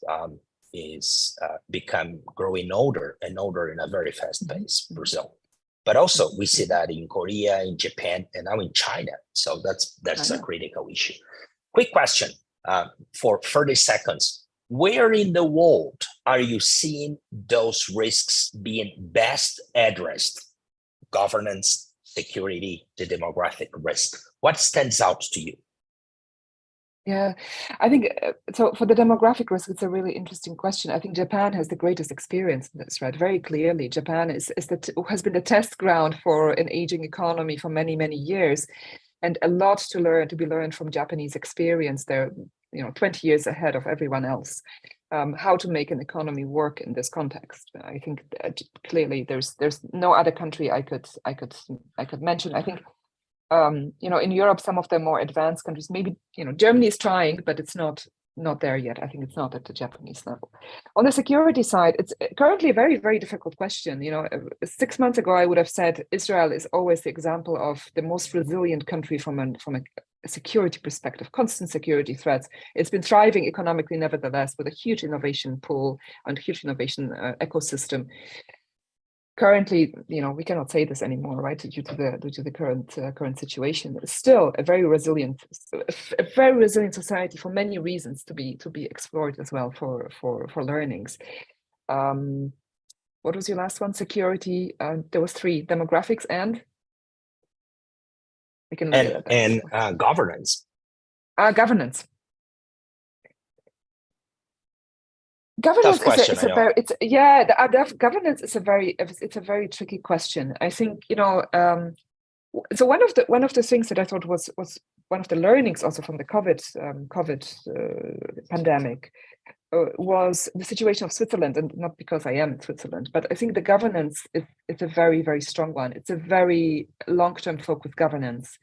become growing older and older in a very fast pace, Brazil. But also we see that in Korea, in Japan, and now in China. So that's a critical issue. Quick question for 30 seconds. Where in the world are you seeing those risks being best addressed? Governance, security, the demographic risk. What stands out to you? Yeah, I think so. For the demographic risk, it's a really interesting question. I think Japan has the greatest experience in this, right? Very clearly, Japan has been the test ground for an aging economy for many, many years, and a lot to be learned from Japanese experience. They're 20 years ahead of everyone else. How to make an economy work in this context. I think clearly there's no other country I could mention. I think. In Europe, some of the more advanced countries, maybe, Germany is trying, but it's not there yet. I think it's not at the Japanese level. On the security side, it's currently a very, very difficult question. 6 months ago, I would have said Israel is always the example of the most resilient country from a security perspective, constant security threats. It's been thriving economically, nevertheless, with a huge innovation pool and huge innovation ecosystem. Currently, we cannot say this anymore, right? Due to the current situation. It's still a very resilient society for many reasons to be explored as well for learnings. What was your last one? Security. There was 3: demographics and governance. Governance. Governance question, governance is a very tricky question. I think so one of the things that I thought was one of the learnings also from the COVID pandemic was the situation of Switzerland, and not because I am in Switzerland, but I think the governance is a very, very strong one. It's a very long-term focused governance,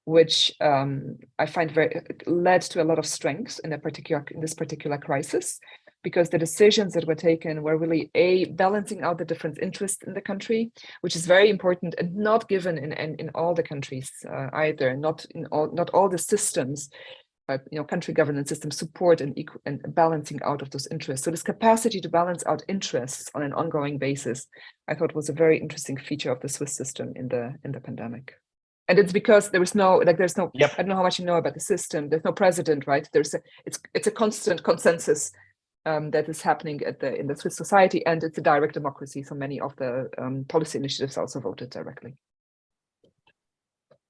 which I find led to a lot of strength in this particular crisis, because the decisions that were taken were really balancing out the different interests in the country, which is very important and not given in all the countries either. Not all the systems, country governance systems support and balancing out of those interests. So this capacity to balance out interests on an ongoing basis, I thought, was a very interesting feature of the Swiss system in the pandemic. And it's because there's no, I don't know how much you know about the system. There's no president, right? It's a constant consensus that is happening in the Swiss society, and it's a direct democracy. So many of the policy initiatives also voted directly.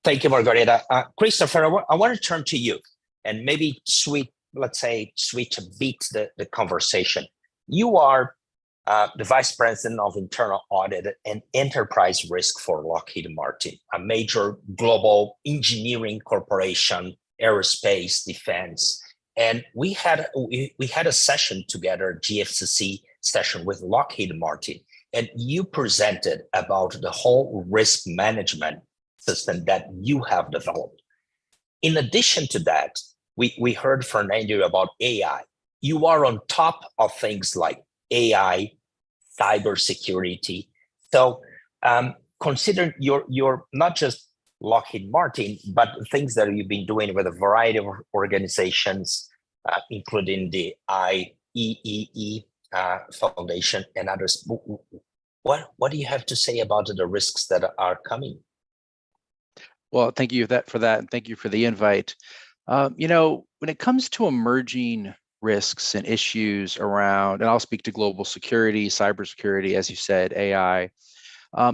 Thank you, Margareta. Christopher, I want to turn to you and maybe switch a bit the conversation. You are the Vice President of Internal Audit and Enterprise Risk for Lockheed Martin, a major global engineering corporation, aerospace, defense. And we had a session together, GFCC session with Lockheed Martin, and you presented about the whole risk management system that you have developed. In addition to that, we heard from Andrew about AI. You are on top of things like AI, cybersecurity. So consider you're not just Lockheed Martin, but things that you've been doing with a variety of organizations, including the IEEE Foundation and others. What do you have to say about the risks that are coming? Well, thank you for that, and thank you for the invite. When it comes to emerging risks and issues around, and I'll speak to global security, cybersecurity, as you said, AI.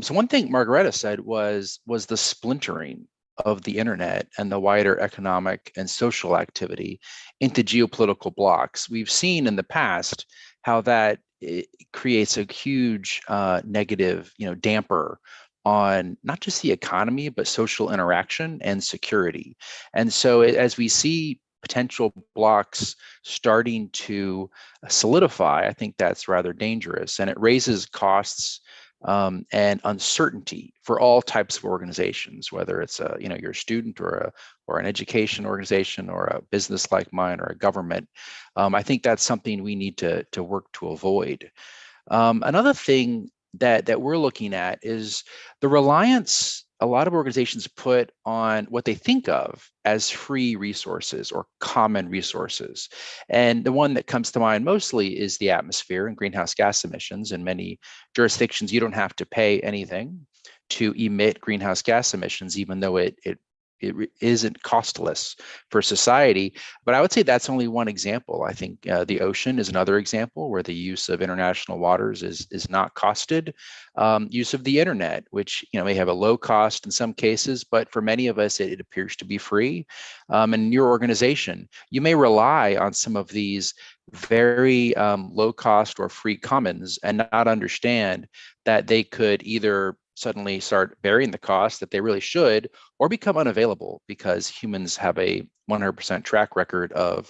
So one thing Margareta said was the splintering of the internet and the wider economic and social activity into geopolitical blocks. We've seen in the past how that creates a huge negative, damper on not just the economy, but social interaction and security. And so as we see potential blocks starting to solidify, I think that's rather dangerous, and it raises costs and uncertainty for all types of organizations, whether it's you're a student or an education organization or a business like mine or a government. I think that's something we need to work to avoid. Another thing that we're looking at is the reliance a lot of organizations put on what they think of as free resources or common resources. And the one that comes to mind mostly is the atmosphere and greenhouse gas emissions. In many jurisdictions, you don't have to pay anything to emit greenhouse gas emissions, even though it isn't costless for society. But I would say that's only one example. I think the ocean is another example where the use of international waters is not costed. Use of the internet, which may have a low cost in some cases, but for many of us, it appears to be free. And in your organization, you may rely on some of these very low cost or free commons and not understand that they could either suddenly start bearing the cost that they really should, or become unavailable because humans have a 100% track record of,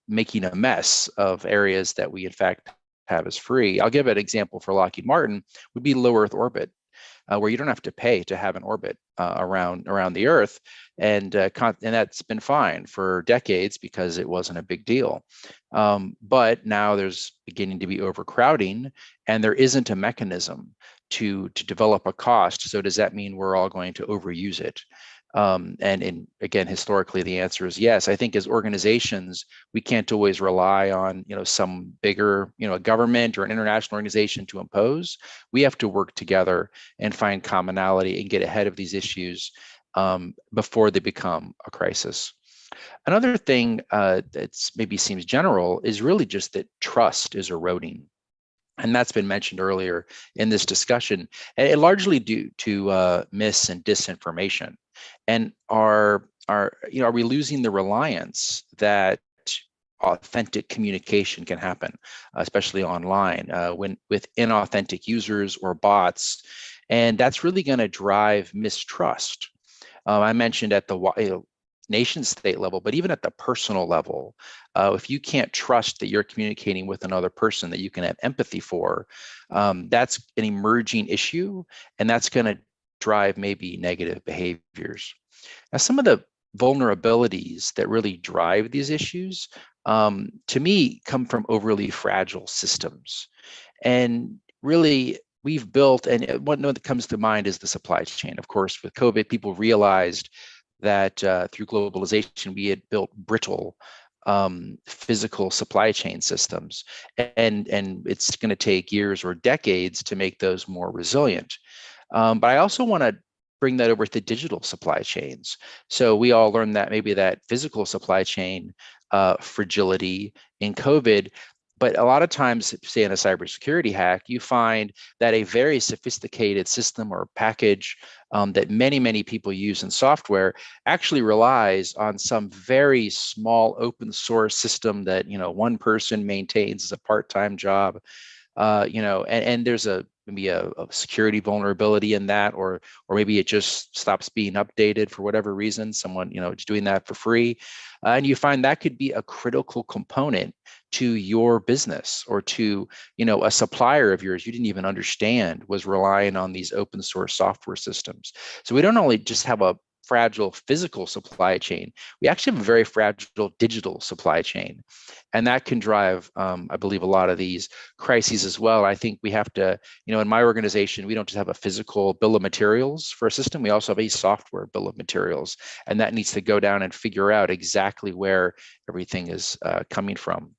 making a mess of areas that we in fact have as free. I'll give an example for Lockheed Martin would be low Earth orbit, where you don't have to pay to have an orbit around the Earth, and that's been fine for decades because it wasn't a big deal. But now there's beginning to be overcrowding, and there isn't a mechanism to develop a cost. So does that mean we're all going to overuse it? And again, historically, the answer is yes. I think as organizations, we can't always rely on, some bigger, a government or an international organization to impose. We have to work together and find commonality and get ahead of these issues before they become a crisis. Another thing that's maybe seems general is really just that trust is eroding. And that's been mentioned earlier in this discussion, and largely due to mis and disinformation. And are we losing the reliance that authentic communication can happen, especially online, when with inauthentic users or bots, and that's really going to drive mistrust. I mentioned at the nation state level, but even at the personal level, if you can't trust that you're communicating with another person that you can have empathy for, that's an emerging issue, and that's going to drive maybe negative behaviors. Now, some of the vulnerabilities that really drive these issues, to me, come from overly fragile systems. And really, we've built, and one that comes to mind is the supply chain. Of course, with COVID, people realized that through globalization, we had built brittle physical supply chain systems, and it's going to take years or decades to make those more resilient. But I also want to bring that over to digital supply chains. So we all learned that maybe that physical supply chain fragility in COVID. But a lot of times, say in a cybersecurity hack, you find that a very sophisticated system or package that many people use in software actually relies on some very small open source system that one person maintains as a part-time job. And there's maybe a security vulnerability in that, or maybe it just stops being updated for whatever reason. Someone is doing that for free, and you find that could be a critical component to your business, or to a supplier of yours you didn't even understand was relying on these open source software systems. So we don't only just have a fragile physical supply chain, we actually have a very fragile digital supply chain. And that can drive, I believe, a lot of these crises as well. I think we have to, in my organization, we don't just have a physical bill of materials for a system, we also have a software bill of materials. And that needs to go down and figure out exactly where everything is coming from.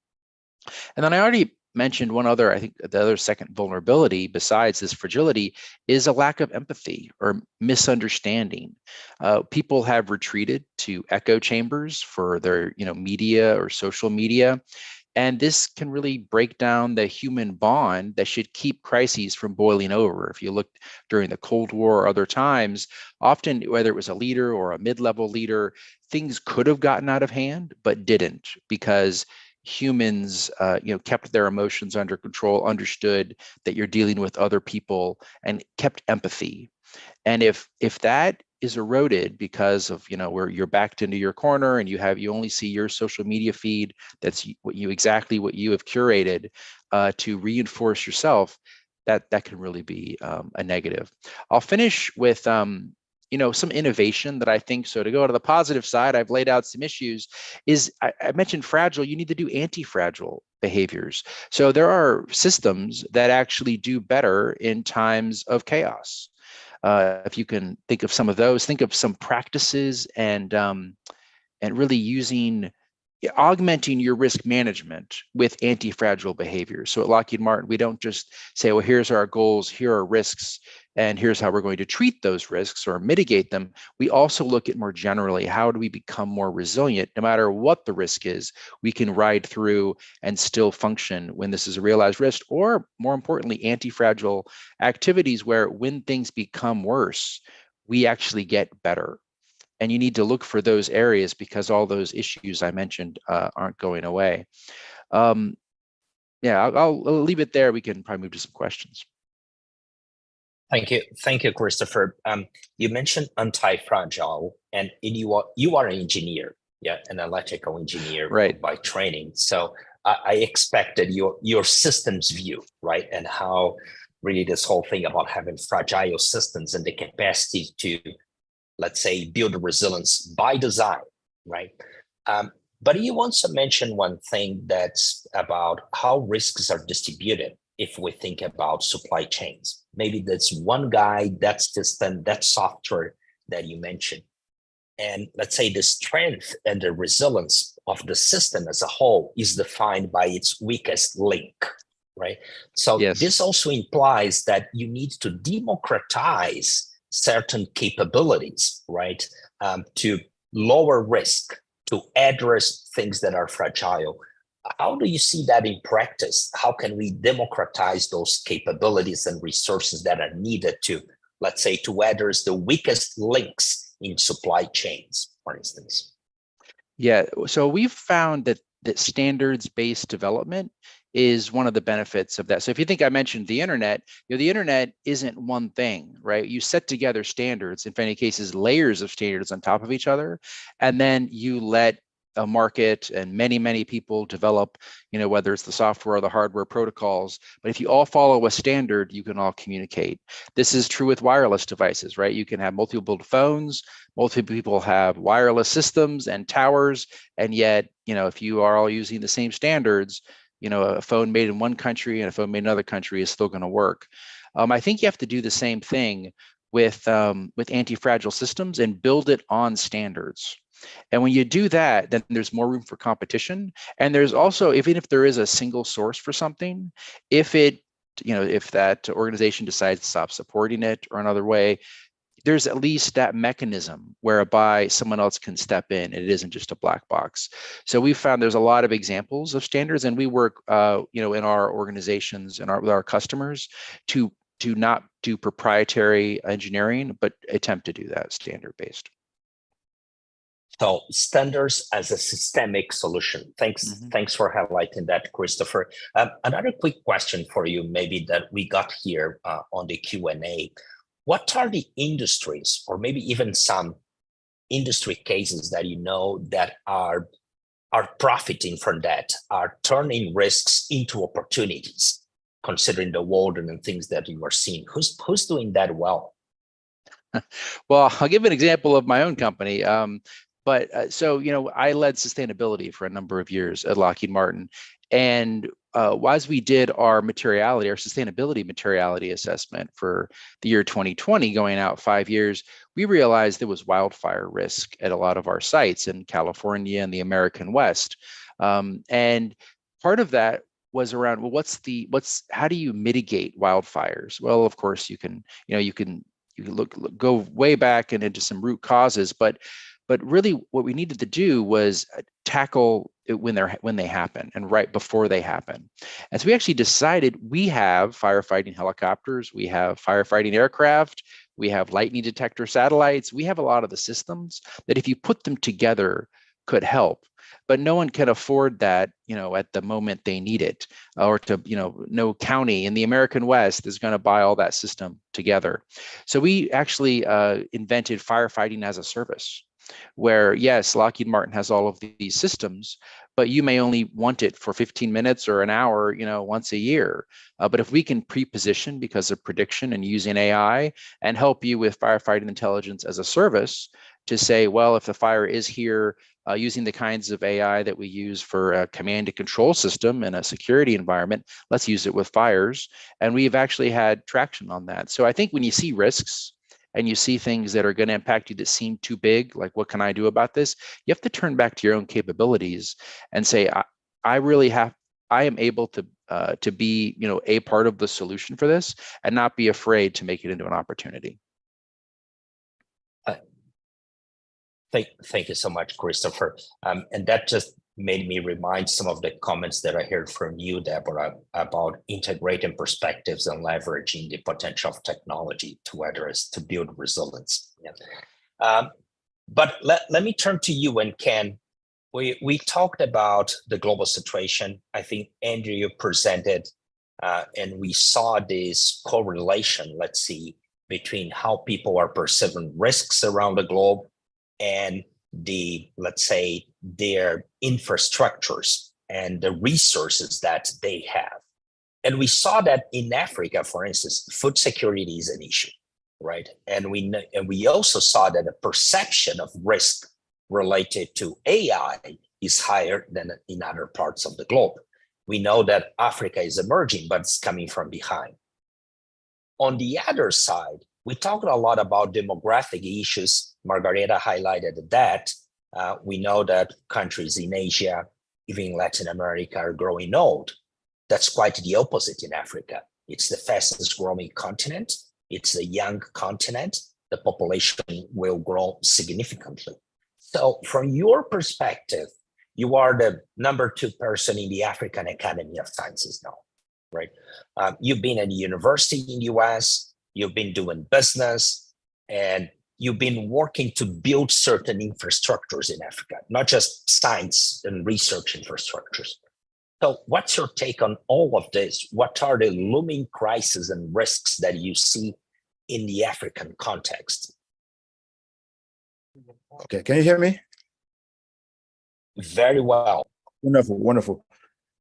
And then I already mentioned one other, I think the other second vulnerability besides this fragility is a lack of empathy or misunderstanding. People have retreated to echo chambers for their media or social media. And this can really break down the human bond that should keep crises from boiling over. If you look during the Cold War or other times, often whether it was a leader or a mid-level leader, things could have gotten out of hand, but didn't, because humans kept their emotions under control, understood that you're dealing with other people, and kept empathy. And if that is eroded because of where you're backed into your corner and you only see your social media feed, that's what you have curated to reinforce yourself, that can really be a negative. I'll finish with some innovation that I think, so to go to the positive side, I've laid out some issues, is I mentioned fragile, you need to do anti-fragile behaviors. So there are systems that actually do better in times of chaos. If you can think of some of those, think of some practices and really augmenting your risk management with anti-fragile behaviors. So at Lockheed Martin, we don't just say, well, here's our goals, here are risks, and here's how we're going to treat those risks or mitigate them. We also look at more generally, how do we become more resilient? No matter what the risk is, we can ride through and still function when this is a realized risk, or more importantly, anti-fragile activities where when things become worse, we actually get better. And you need to look for those areas because all those issues I mentioned aren't going away. I'll leave it there. We can probably move to some questions. Thank you, Christopher. You mentioned anti-fragile, and you are an engineer, an electrical engineer, right, by training. So I expected your systems view, right, and how really this whole thing about having fragile systems and the capacity to, let's say, build resilience by design, right? But you also mentioned one thing that's about how risks are distributed if we think about supply chains. Maybe that's one guy, that system, that software that you mentioned. And let's say the strength and the resilience of the system as a whole is defined by its weakest link, right? So Yes. this also implies that you need to democratize certain capabilities, right? To lower risk, to address things that are fragile. How do you see that in practice? How can we democratize those capabilities and resources that are needed to, let's say, to address the weakest links in supply chains, for instance? Yeah, so we've found that standards-based development is one of the benefits of that. So if you think I mentioned the internet, the internet isn't one thing, right? You set together standards, in many cases, layers of standards on top of each other, and then you let a market and many people develop, whether it's the software or the hardware protocols. But if you all follow a standard, you can all communicate. This is true with wireless devices, right? You can have multiple phones, multiple people have wireless systems and towers, and yet, if you are all using the same standards, a phone made in one country and a phone made in another country is still going to work. I think you have to do the same thing with anti-fragile systems and build it on standards. And when you do that, then there's more room for competition. And there's also, even if there is a single source for something, if that organization decides to stop supporting it or another way, there's at least that mechanism whereby someone else can step in. It isn't just a black box. So we found there's a lot of examples of standards, and we work, in our organizations and with our customers to not do proprietary engineering, but attempt to do that standard-based. So standards as a systemic solution. Thanks for highlighting that, Christopher. Another quick question for you, maybe that we got here on the Q&A. What are the industries, or maybe even some industry cases that that are profiting from that, are turning risks into opportunities, considering the world and the things that you are seeing? Who's doing that well? Well, I'll give an example of my own company. So, I led sustainability for a number of years at Lockheed Martin. And as we did our sustainability materiality assessment for the year 2020, going out 5 years, we realized there was wildfire risk at a lot of our sites in California and the American West. And part of that was around, well, how do you mitigate wildfires? Well, of course, you can go way back and into some root causes, but really what we needed to do was tackle it when they happen and right before they happen. And so we actually decided we have firefighting helicopters, we have firefighting aircraft, we have lightning detector satellites, we have a lot of the systems that if you put them together could help. But no one can afford that, at the moment they need it, or no county in the American West is going to buy all that system together. So we actually invented firefighting as a service, where yes, Lockheed Martin has all of these systems, but you may only want it for 15 minutes or an hour, once a year. But if we can pre-position because of prediction and using AI and help you with firefighting intelligence as a service to say, well, if the fire is here, using the kinds of AI that we use for a command and control system in a security environment, let's use it with fires. And we've actually had traction on that. So I think when you see risks and you see things that are going to impact you that seem too big, like what can I do about this? You have to turn back to your own capabilities and say, I am able to be, a part of the solution for this, and not be afraid to make it into an opportunity. Thank you so much, Christopher. And that just made me remind some of the comments that I heard from you, Deborah, about integrating perspectives and leveraging the potential of technology to build resilience. Yeah. But let me turn to you and Ken. We talked about the global situation. I think Andrew, you presented, and we saw this correlation, let's see, between how people are perceiving risks around the globe and let's say, their infrastructures and the resources that they have. And we saw that in Africa, for instance, food security is an issue, right? And we also saw that the perception of risk related to AI is higher than in other parts of the globe. We know that Africa is emerging, but it's coming from behind. On the other side, we talked a lot about demographic issues Margareta highlighted that. We know that countries in Asia, even in Latin America, are growing old. That's quite the opposite in Africa. It's the fastest growing continent. It's a young continent. The population will grow significantly. So from your perspective, you are the #2 person in the African Academy of Sciences now, right? You've been at the university in the US, you've been doing business, and you've been working to build certain infrastructures in Africa, not just science and research infrastructures. So what's your take on all of this? What are the looming crises and risks that you see in the African context? Okay, can you hear me? Very well. Wonderful, wonderful,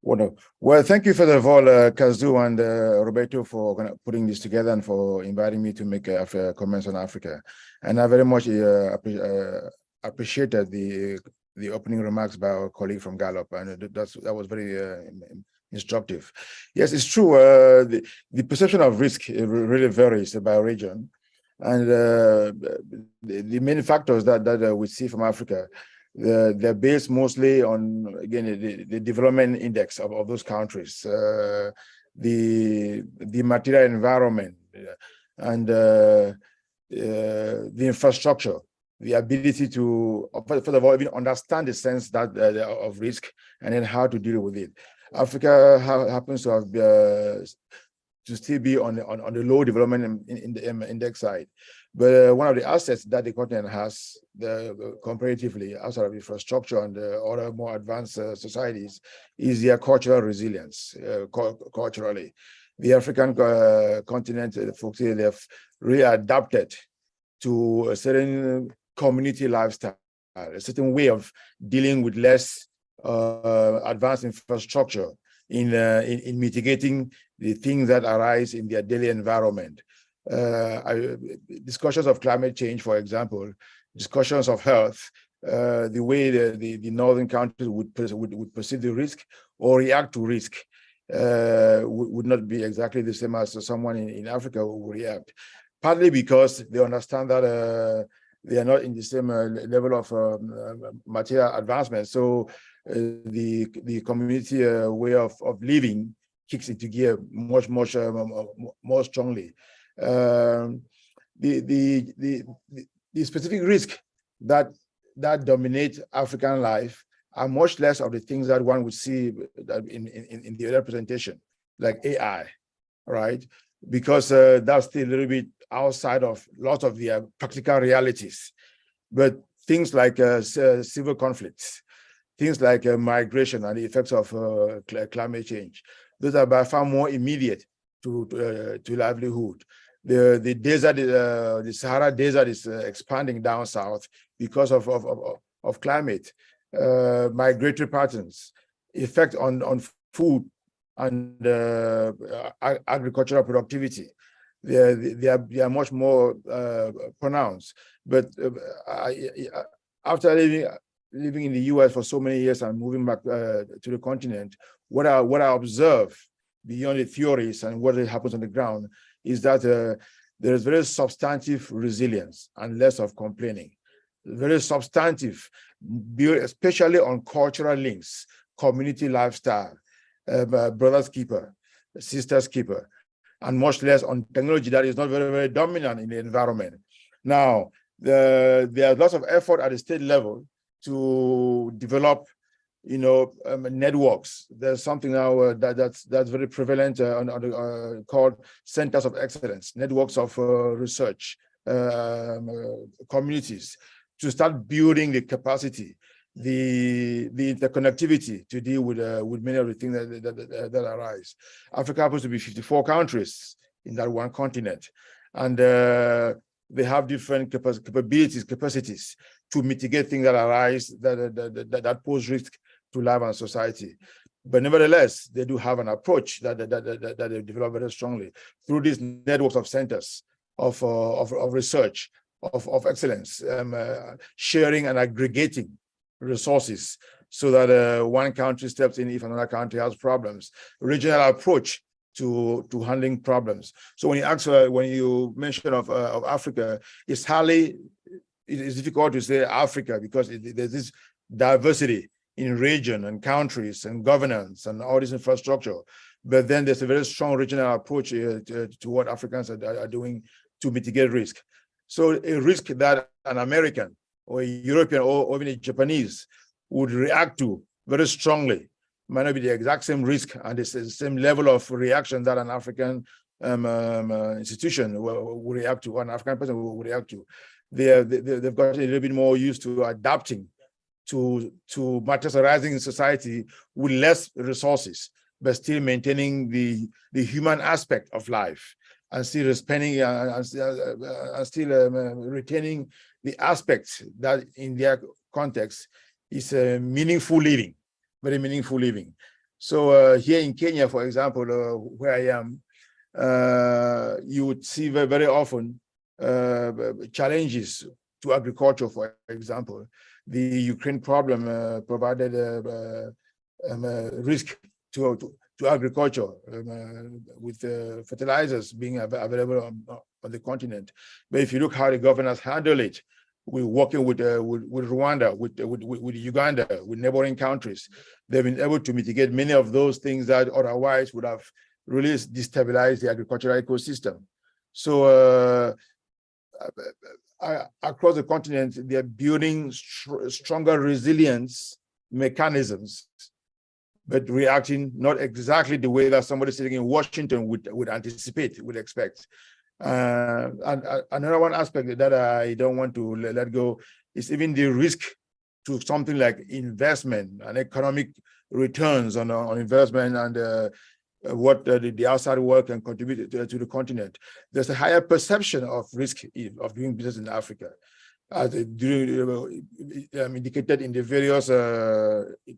wonderful. Well, thank you first of all, Kazu and Roberto, for putting this together and for inviting me to make comments on Africa. And I very much appreciated the opening remarks by our colleague from Gallup, and that was very instructive. Yes, it's true. The perception of risk really varies by region, and the main factors that we see from Africa, they're based mostly on, again, the development index of those countries, the material environment, and the infrastructure, the ability to, first of all, even understand the sense that of risk, and then how to deal with it. Africa happens to have to still be on the low development in the index side, but one of the assets that the continent has, comparatively outside of infrastructure and other more advanced societies, is their cultural resilience. Culturally, the African continent, folks here, they've really adapted to a certain community lifestyle, a certain way of dealing with less advanced infrastructure in mitigating the things that arise in their daily environment. Discussions of climate change, for example, discussions of health, the way the northern countries would perceive the risk or react to risk would not be exactly the same as someone in Africa who would react. Partly because they understand that they are not in the same level of material advancement. So the community way of living kicks into gear much more strongly. The specific risk that dominate African life are much less of the things that one would see in the other presentation, like AI, right? Because that's still a little bit outside of lots of the practical realities. But things like civil conflicts, things like migration and the effects of climate change, those are by far more immediate to livelihood. The desert, the Sahara Desert is expanding down south because of climate, migratory patterns, effect on food and agricultural productivity. They are much more pronounced. But after living in the US for so many years and moving back to the continent, what I observe beyond the theories and what happens on the ground is that there is very substantive resilience and less of complaining. Very substantive, especially on cultural links, community lifestyle, brother's keeper, sister's keeper, and much less on technology that is not very, very dominant in the environment. Now, there are lots of effort at the state level to develop, networks. There's something now that's very prevalent called centers of excellence, networks of research, communities, to start building the capacity, the interconnectivity to deal with many of the things that arise. Africa happens to be 54 countries in that one continent, and they have different capacities to mitigate things that arise that pose risk to life and society. But nevertheless, they do have an approach that they develop very strongly through these networks of centers of research, of excellence, sharing and aggregating resources so that one country steps in if another country has problems. Regional approach to handling problems. So when you mention of Africa, it's highly it is difficult to say Africa because there's this diversity in region and countries and governance and all this infrastructure. But then there's a very strong regional approach to what Africans are doing to mitigate risk. So a risk that an American or a European or even a Japanese would react to very strongly might not be the exact same risk and the same level of reaction that an African institution will react to, or an African person will react to. They've got a little bit more used to adapting to matters arising in society with less resources, but still maintaining the human aspect of life and still retaining the aspects that in their context is meaningful living, very meaningful living. So here in Kenya, for example, where I am, you would see very, very often challenges to agriculture, for example. The Ukraine problem provided risk to agriculture with fertilizers being available on the continent. But if you look how the governors handle it, we're working with Rwanda, with Uganda, with neighboring countries. They've been able to mitigate many of those things that otherwise would have really destabilized the agricultural ecosystem. So across the continent, they're building stronger resilience mechanisms, but reacting not exactly the way that somebody sitting in Washington would anticipate, would expect. And another one aspect that I don't want to let go is even the risk to something like investment and economic returns on investment and what the outside world can contribute to the continent. There's a higher perception of risk of doing business in Africa, as indicated in the various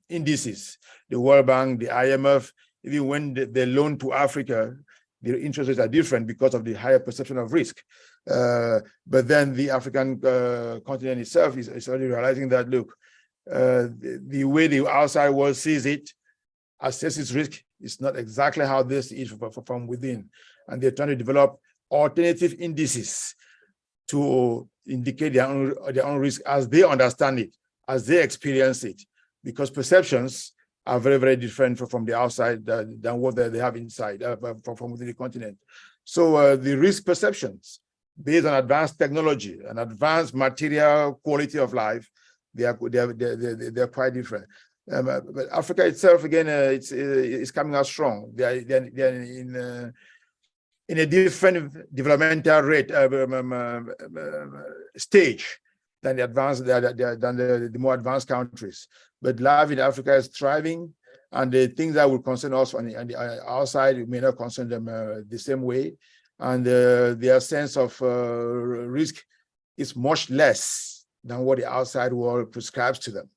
indices, the World Bank, the IMF. Even when they loan to Africa, the interest rates are different because of the higher perception of risk. But then the African continent itself is already realizing that, look, the way the outside world sees it, assesses risk, is not exactly how this is from within. And they're trying to develop alternative indices to indicate their own risk as they understand it, as they experience it, because perceptions are very, very different from the outside than what they have inside, from within the continent. So the risk perceptions based on advanced technology and advanced material quality of life, they're quite different. But Africa itself, again, it's coming out strong. They're in a different developmental rate stage than the more advanced countries. But life in Africa is thriving, and the things that will concern us on the outside may not concern them the same way. And their sense of risk is much less than what the outside world prescribes to them,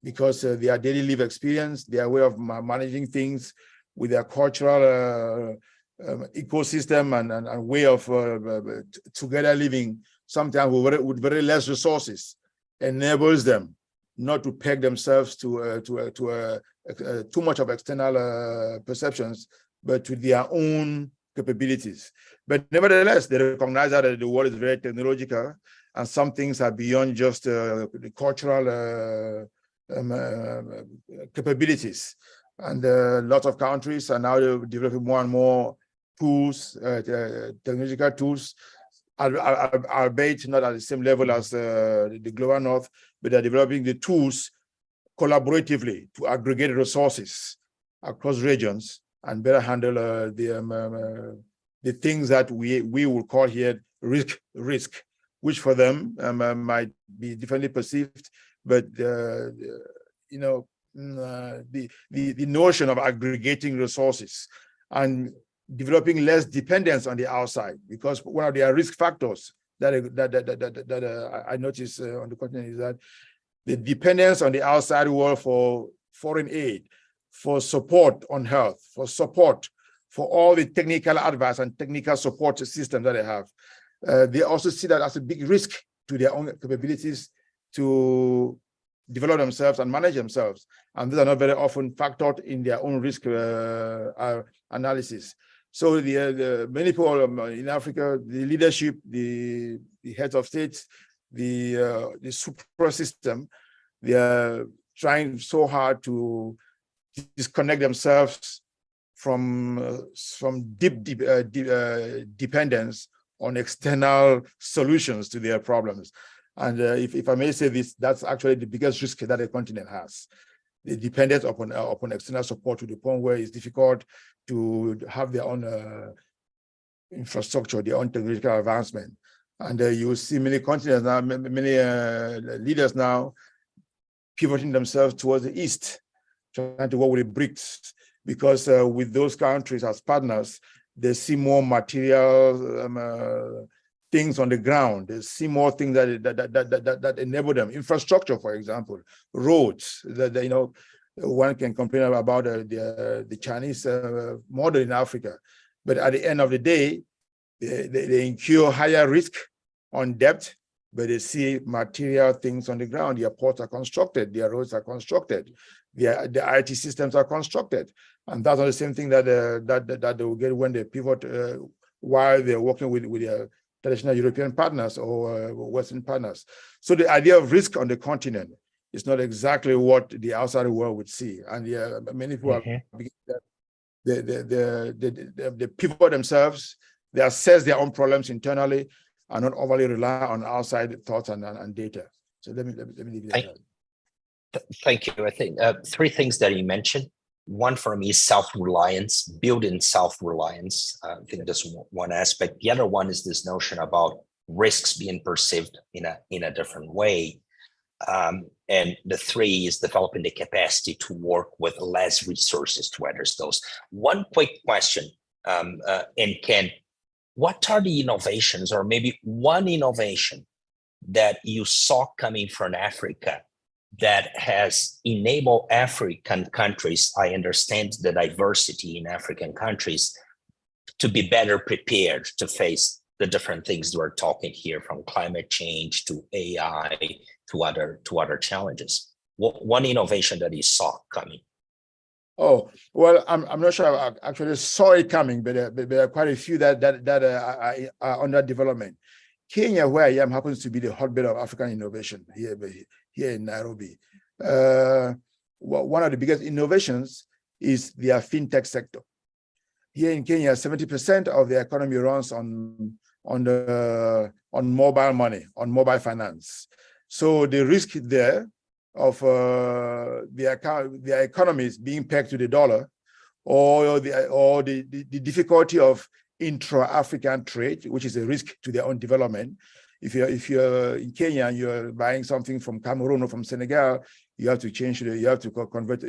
because their daily life experience, their way of managing things with their cultural ecosystem and way of together living, sometimes with very less resources, enables them not to peg themselves to too much of external perceptions, but to their own capabilities. But nevertheless, they recognize that the world is very technological, and some things are beyond just the cultural capabilities. And lots of countries are now developing more and more tools, technological tools, albeit not at the same level as the global north, but they're developing the tools collaboratively to aggregate resources across regions and better handle the things that we will call here risk, which for them might be differently perceived. But the notion of aggregating resources and developing less dependence on the outside, because one of their risk factors that I noticed on the continent is that the dependence on the outside world for foreign aid, for support on health, for support for all the technical advice and technical support system that they have. They also see that as a big risk to their own capabilities to develop themselves and manage themselves. And these are not very often factored in their own risk analysis. So the many people in Africa, the leadership, the heads of states, the super system. They are trying so hard to disconnect themselves from deep dependence on external solutions to their problems. And if I may say this, that's actually the biggest risk that the continent has. The dependence upon external support to the point where it's difficult to have their own infrastructure, their own technological advancement. And you will see many continents now, many leaders now pivoting themselves towards the East, trying to work with the BRICS, because with those countries as partners, they see more material things on the ground. They see more things that enable them. Infrastructure, for example, roads. That you know, one can complain about the Chinese model in Africa, but at the end of the day, they incur higher risk on debt, but they see material things on the ground. Their ports are constructed, their roads are constructed, the IT systems are constructed, and that's not the same thing that they will get when they pivot while they're working with their traditional European partners or Western partners. So the idea of risk on the continent is not exactly what the outside world would see, and many people they pivot themselves. They assess their own problems internally and not overly rely on outside thoughts and data. So let me leave it at that. Thank you. I think three things that you mentioned. One for me is self-reliance, building self-reliance. I think that's one aspect. The other one is this notion about risks being perceived in a different way. And the three is developing the capacity to work with less resources to address those. One quick question, and Ken, what are the innovations, or maybe one innovation that you saw coming from Africa that has enabled African countries, I understand the diversity in African countries, to be better prepared to face the different things we're talking here, from climate change to AI to other challenges? One innovation that you saw coming? Oh, well, I'm not sure I actually saw it coming, but there are quite a few that are under development. Kenya, where I am, happens to be the hotbed of African innovation here in Nairobi. One of the biggest innovations is their fintech sector. Here in Kenya, 70% of the economy runs on mobile money, on mobile finance. So the risk there of their economies being pegged to the dollar, or the difficulty of intra-African trade, which is a risk to their own development. If you're in Kenya and you're buying something from Cameroon or from Senegal, you have to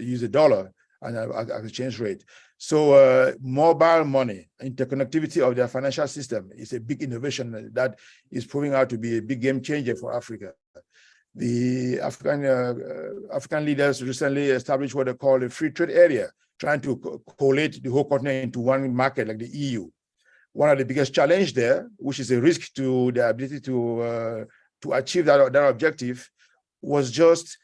use a dollar and as exchange rate. So mobile money, interconnectivity of their financial system is a big innovation that is proving out to be a big game changer for Africa. The African leaders recently established what they call a free trade area, trying to collate the whole continent into one market like the EU. One of the biggest challenge there, which is a risk to the ability to achieve that objective, was just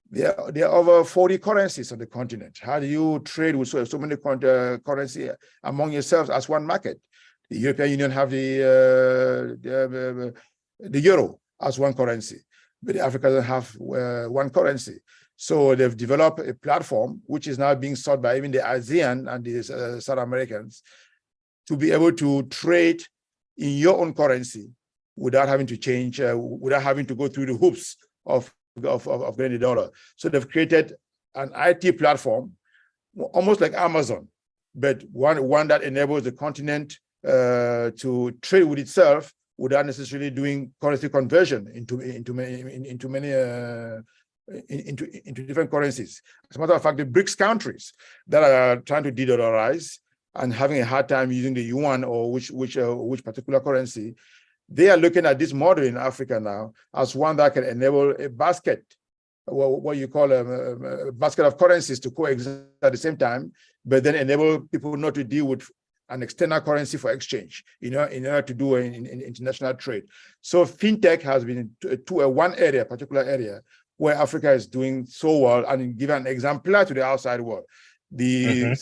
there are over 40 currencies on the continent. How do you trade with so many currency among yourselves as one market? The European Union have the euro as one currency, but the Africa doesn't have one currency. So they've developed a platform which is now being sought by even the ASEAN and the South Americans to be able to trade in your own currency without having to change, without having to go through the hoops of getting the dollar. So they've created an IT platform, almost like Amazon, but one that enables the continent to trade with itself without necessarily doing currency conversion into different currencies. As a matter of fact, the BRICS countries that are trying to de-dollarize and having a hard time using the yuan or which particular currency, they are looking at this model in Africa now as one that can enable a basket, what you call a basket of currencies to coexist at the same time, but then enable people not to deal with an external currency for exchange, in order to do in international trade. So fintech has been one particular area where Africa is doing so well and given an exemplar to the outside world. In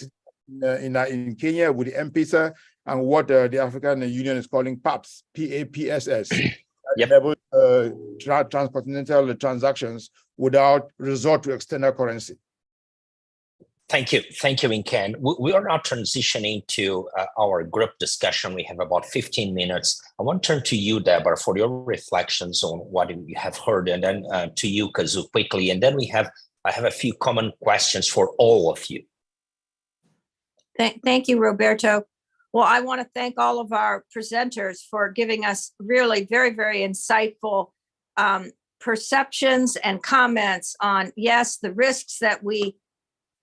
Kenya with the M-Pesa and what the African Union is calling PAPS, P-A-P-S-S. enable transcontinental transactions without resort to external currency. Thank you, Inken. We are now transitioning to our group discussion. We have about 15 minutes. I want to turn to you, Deborah, for your reflections on what you have heard, and then to you, Kazu, quickly. And then I have a few common questions for all of you. Thank you, Roberto. Well, I want to thank all of our presenters for giving us really very, very insightful perceptions and comments on, yes, the risks that we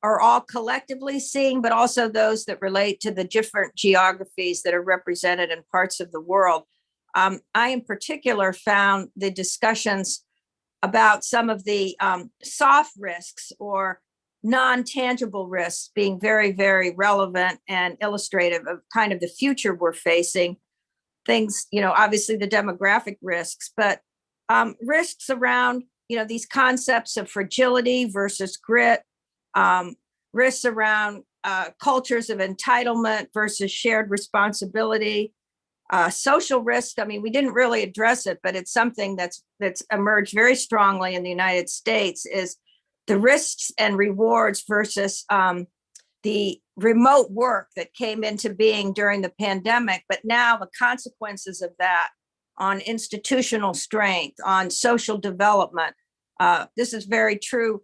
are all collectively seeing, but also those that relate to the different geographies that are represented in parts of the world. I in particular found the discussions about some of the soft risks or non-tangible risks being very, very relevant and illustrative of kind of the future we're facing. Things, obviously the demographic risks, but risks around, these concepts of fragility versus grit, risks around cultures of entitlement versus shared responsibility, social risk. I mean, we didn't really address it, but it's something that's emerged very strongly in the United States, is the risks and rewards versus the remote work that came into being during the pandemic, but now the consequences of that on institutional strength, on social development. This is very true,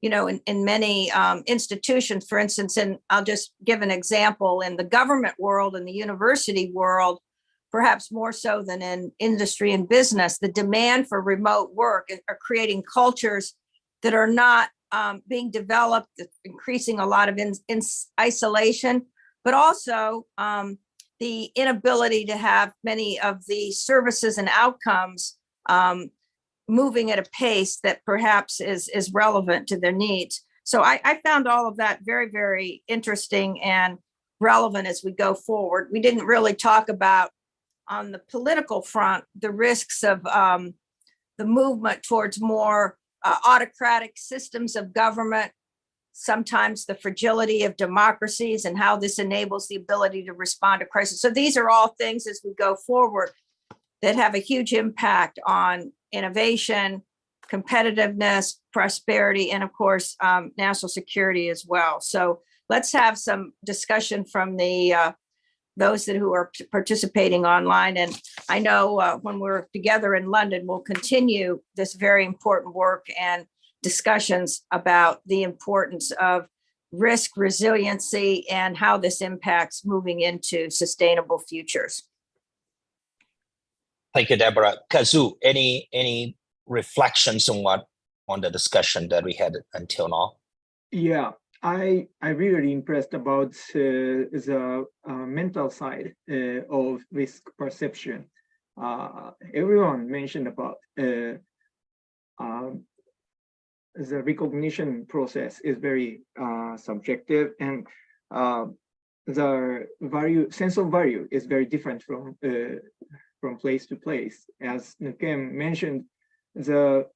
in many institutions. For instance, and I'll just give an example, in the government world and the university world, perhaps more so than in industry and business, the demand for remote work are creating cultures that are not being developed, increasing a lot of isolation, but also the inability to have many of the services and outcomes moving at a pace that perhaps is relevant to their needs. So I found all of that very, very interesting and relevant as we go forward. We didn't really talk about, on the political front, the risks of the movement towards more autocratic systems of government, sometimes the fragility of democracies and how this enables the ability to respond to crisis. So these are all things as we go forward that have a huge impact on innovation, competitiveness, prosperity, and of course, national security as well. So let's have some discussion from the those who are participating online. And I know when we're together in London, we'll continue this very important work and discussions about the importance of risk resiliency and how this impacts moving into sustainable futures. Thank you, Deborah. Kazu, any reflections on the discussion that we had until now? Yeah, I really impressed about the mental side of risk perception. Everyone mentioned about the recognition process is very subjective, and the sense of value is very different from place to place. As Nukem mentioned, the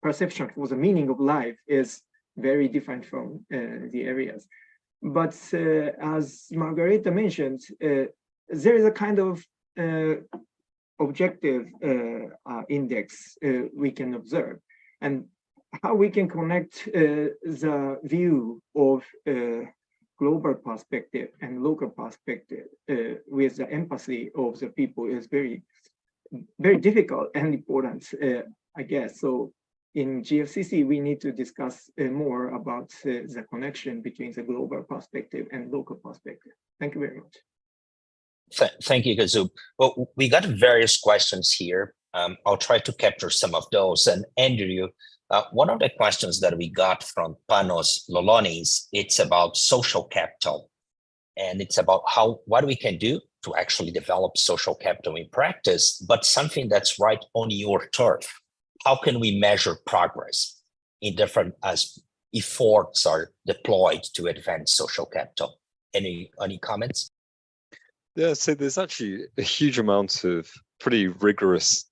perception for the meaning of life is very different from the areas. But as Margareta mentioned, there is a kind of objective index we can observe, and how we can connect the view of global perspective and local perspective with the empathy of the people is very, very difficult and important, I guess. So in GFCC, we need to discuss more about the connection between the global perspective and local perspective. Thank you very much. Thank you, Kazu. Well, we got various questions here. I'll try to capture some of those. And Andrew, one of the questions that we got from Panos Lolonis, it's about social capital. And it's about what we can do to actually develop social capital in practice, but something that's right on your turf. How can we measure progress in different as efforts are deployed to advance social capital? Any comments? Yeah, so there's actually a huge amount of pretty rigorous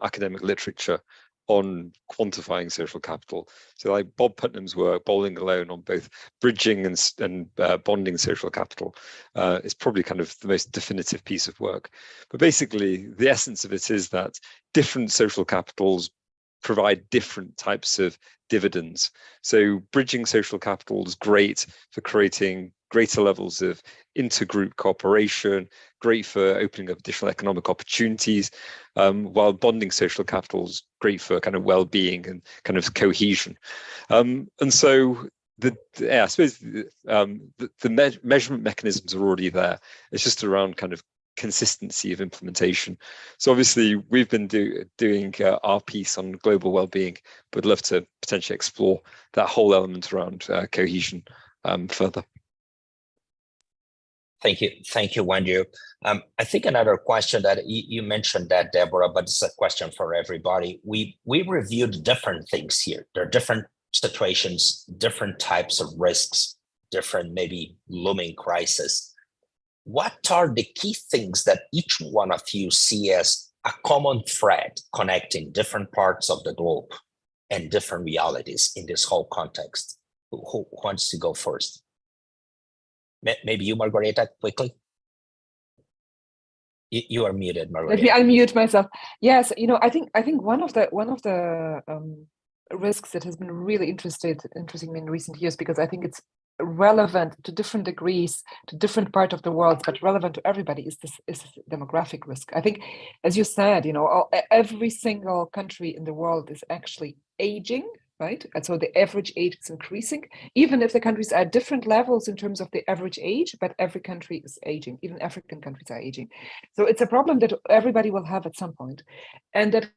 academic literature on quantifying social capital. So like Bob Putnam's work, Bowling Alone, on both bridging and bonding social capital is probably kind of the most definitive piece of work. But basically, the essence of it is that different social capitals provide different types of dividends. So bridging social capital is great for creating greater levels of intergroup cooperation, great for opening up additional economic opportunities, while bonding social capital is great for kind of well-being and kind of cohesion. And so I suppose the measurement mechanisms are already there. It's just around kind of consistency of implementation. So obviously we've been doing our piece on global well-being, but would love to potentially explore that whole element around cohesion further. Thank you, Wendy. I think another question that you mentioned that, Deborah, but it's a question for everybody. We reviewed different things here. There are different situations, different types of risks, different maybe looming crises. What are the key things that each one of you see as a common thread connecting different parts of the globe and different realities in this whole context? Who wants to go first? Maybe you, Margareta, quickly. You are muted, Margareta. Let me unmute myself. Yes, I think one of the risks that has been really interesting me in recent years, because I think it's relevant to different degrees to different part of the world, but relevant to everybody, is this demographic risk. I think, as you said, every single country in the world is actually aging, right? And so the average age is increasing, even if the countries are at different levels in terms of the average age, but every country is aging, even African countries are aging. So it's a problem that everybody will have at some point, and that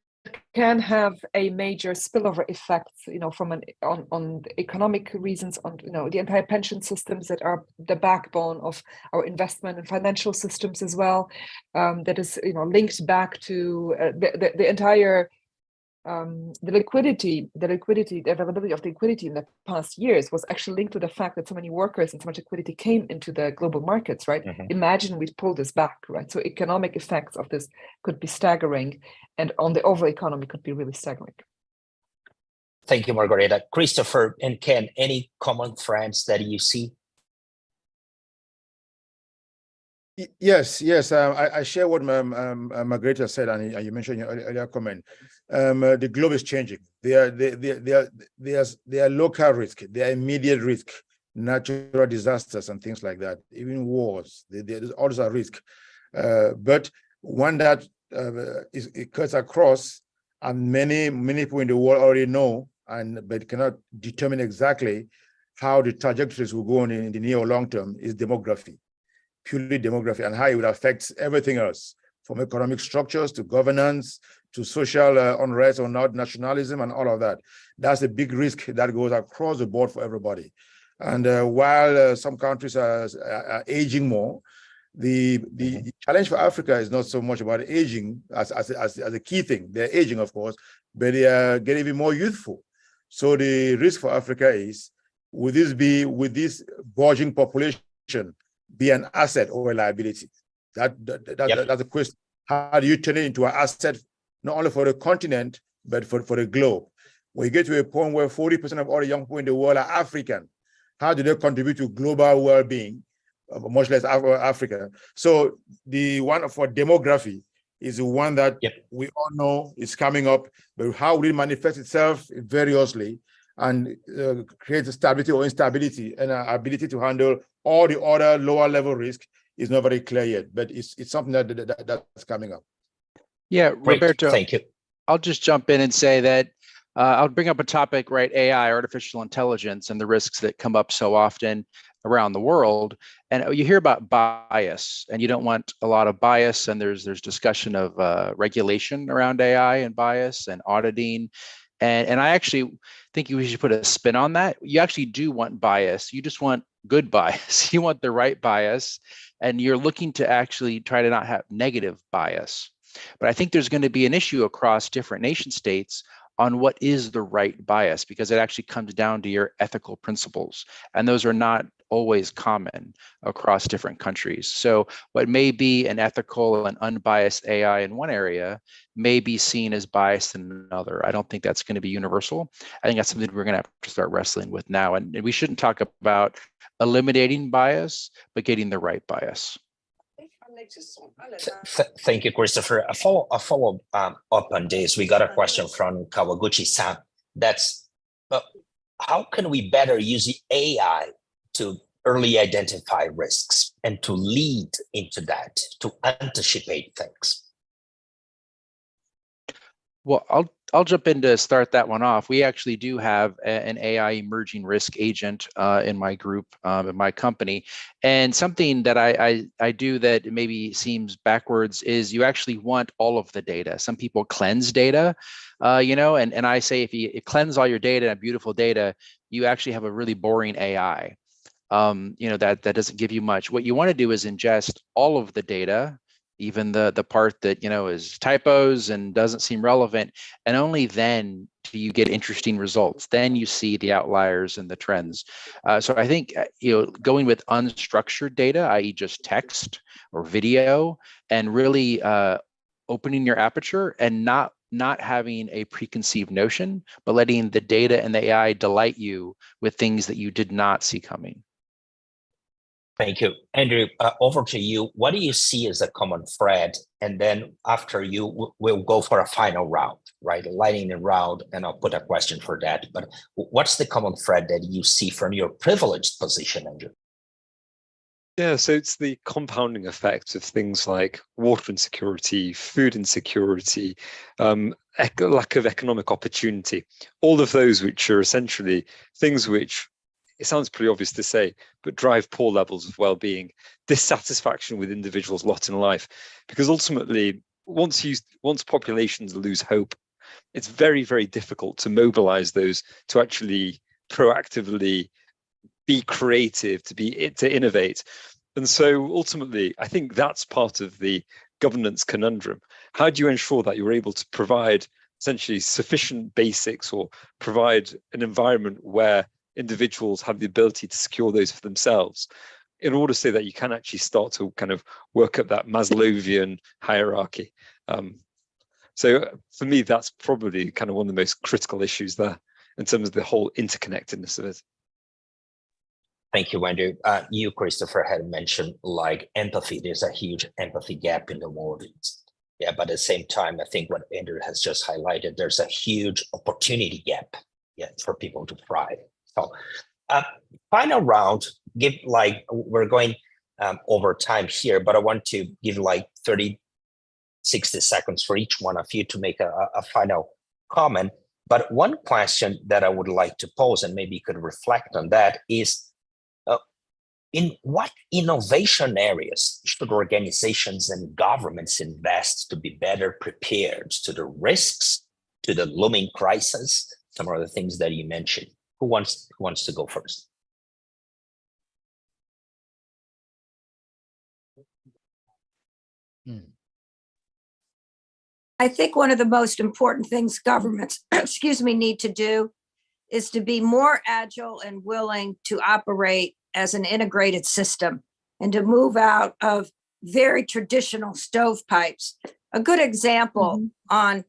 can have a major spillover effect, on the economic reasons, on the entire pension systems that are the backbone of our investment and financial systems as well. That is linked back to the entire the availability of liquidity in the past years was actually linked to the fact that so many workers and so much liquidity came into the global markets, right? Mm-hmm. Imagine we pull this back, right? So economic effects of this could be staggering, and on the overall economy could be really staggering. Thank you, Margareta. Christopher and Ken, any common threads that you see? Yes. I share what Margareta said, and you mentioned in your earlier comment. The globe is changing. There are local risk, there are immediate risk, natural disasters and things like that, even wars. There's also a risk, but one that it cuts across, and many people in the world already know, but cannot determine exactly how the trajectories will go on in the near or long term, is demography. Purely demography, and how it would affect everything else, from economic structures to governance to social unrest or not nationalism and all of that. That's a big risk that goes across the board for everybody. And while some countries are aging more, the challenge for Africa is not so much about aging as a key thing. They're aging, of course, but they are getting even more youthful. So the risk for Africa is, would this burgeoning population be an asset or a liability? That's the question. How do you turn it into an asset, not only for the continent, but for the globe? When you get to a point where 40% of all the young people in the world are African, how do they contribute to global well-being, much less Africa? So the one for demography is the one that we all know is coming up, but how will it manifest itself variously and create stability or instability, and ability to handle all the other lower level risk is not very clear yet, but it's something that's coming up. Yeah, Great. Roberto, thank you. I'll just jump in and say that I'll bring up a topic, right? AI, artificial intelligence, and the risks that come up so often around the world. And you hear about bias, and you don't want a lot of bias. And there's discussion of regulation around AI and bias and auditing. And I actually think we should put a spin on that. You actually do want bias. You just want good bias. You want the right bias, and you're looking to actually try to not have negative bias. But I think there's going to be an issue across different nation states on what is the right bias, because it actually comes down to your ethical principles. And those are not always common across different countries. So what may be an ethical and unbiased AI in one area may be seen as biased in another. I don't think that's going to be universal. I think that's something we're going to have to start wrestling with now. And we shouldn't talk about eliminating bias, but getting the right bias. Thank you, Christopher. A follow up on this. We got a question from Kawaguchi-san. That's how can we better use the AI to early identify risks and to lead into that, to anticipate things? Well, I'll jump in to start that one off. We actually do have an AI emerging risk agent in my group, in my company. And something that I do that maybe seems backwards is you actually want all of the data. Some people cleanse data, and I say if you cleanse all your data and beautiful data, you actually have a really boring AI. That doesn't give you much. What you want to do is ingest all of the data, even the part that is typos and doesn't seem relevant, and only then do you get interesting results. Then you see the outliers and the trends. So I think going with unstructured data, i.e. just text or video, and really opening your aperture and not having a preconceived notion, but letting the data and the AI delight you with things that you did not see coming. Thank you. Andrew, over to you. What do you see as a common thread? And then after you, we'll go for a final round, right? A lightning round, and I'll put a question for that. But what's the common thread that you see from your privileged position, Andrew? Yeah, so it's the compounding effect of things like water insecurity, food insecurity, lack of economic opportunity, all of those which are essentially things which, it sounds pretty obvious to say, but drive poor levels of well-being, dissatisfaction with individuals' lot in life. Because ultimately, once populations lose hope, it's very, very difficult to mobilize those to actually proactively be creative, to innovate. And so ultimately, I think that's part of the governance conundrum. How do you ensure that you're able to provide essentially sufficient basics, or provide an environment where individuals have the ability to secure those for themselves, in order so that you can actually start to kind of work up that Maslowian hierarchy? So for me, that's probably kind of one of the most critical issues there in terms of the whole interconnectedness of it. Thank you, Andrew. You, Christopher, had mentioned like empathy. There's a huge empathy gap in the world. Yeah, but at the same time, I think what Andrew has just highlighted, there's a huge opportunity gap, for people to thrive. So final round, we're going over time here, but I want to give like 30, 60 seconds for each one of you to make a final comment. But one question that I would like to pose, and maybe you could reflect on that, is in what innovation areas should organizations and governments invest to be better prepared to the risks, to the looming crisis, some of the things that you mentioned? Who wants to go first? I think one of the most important things governments, need to do is to be more agile and willing to operate as an integrated system and to move out of very traditional stovepipes. A good example on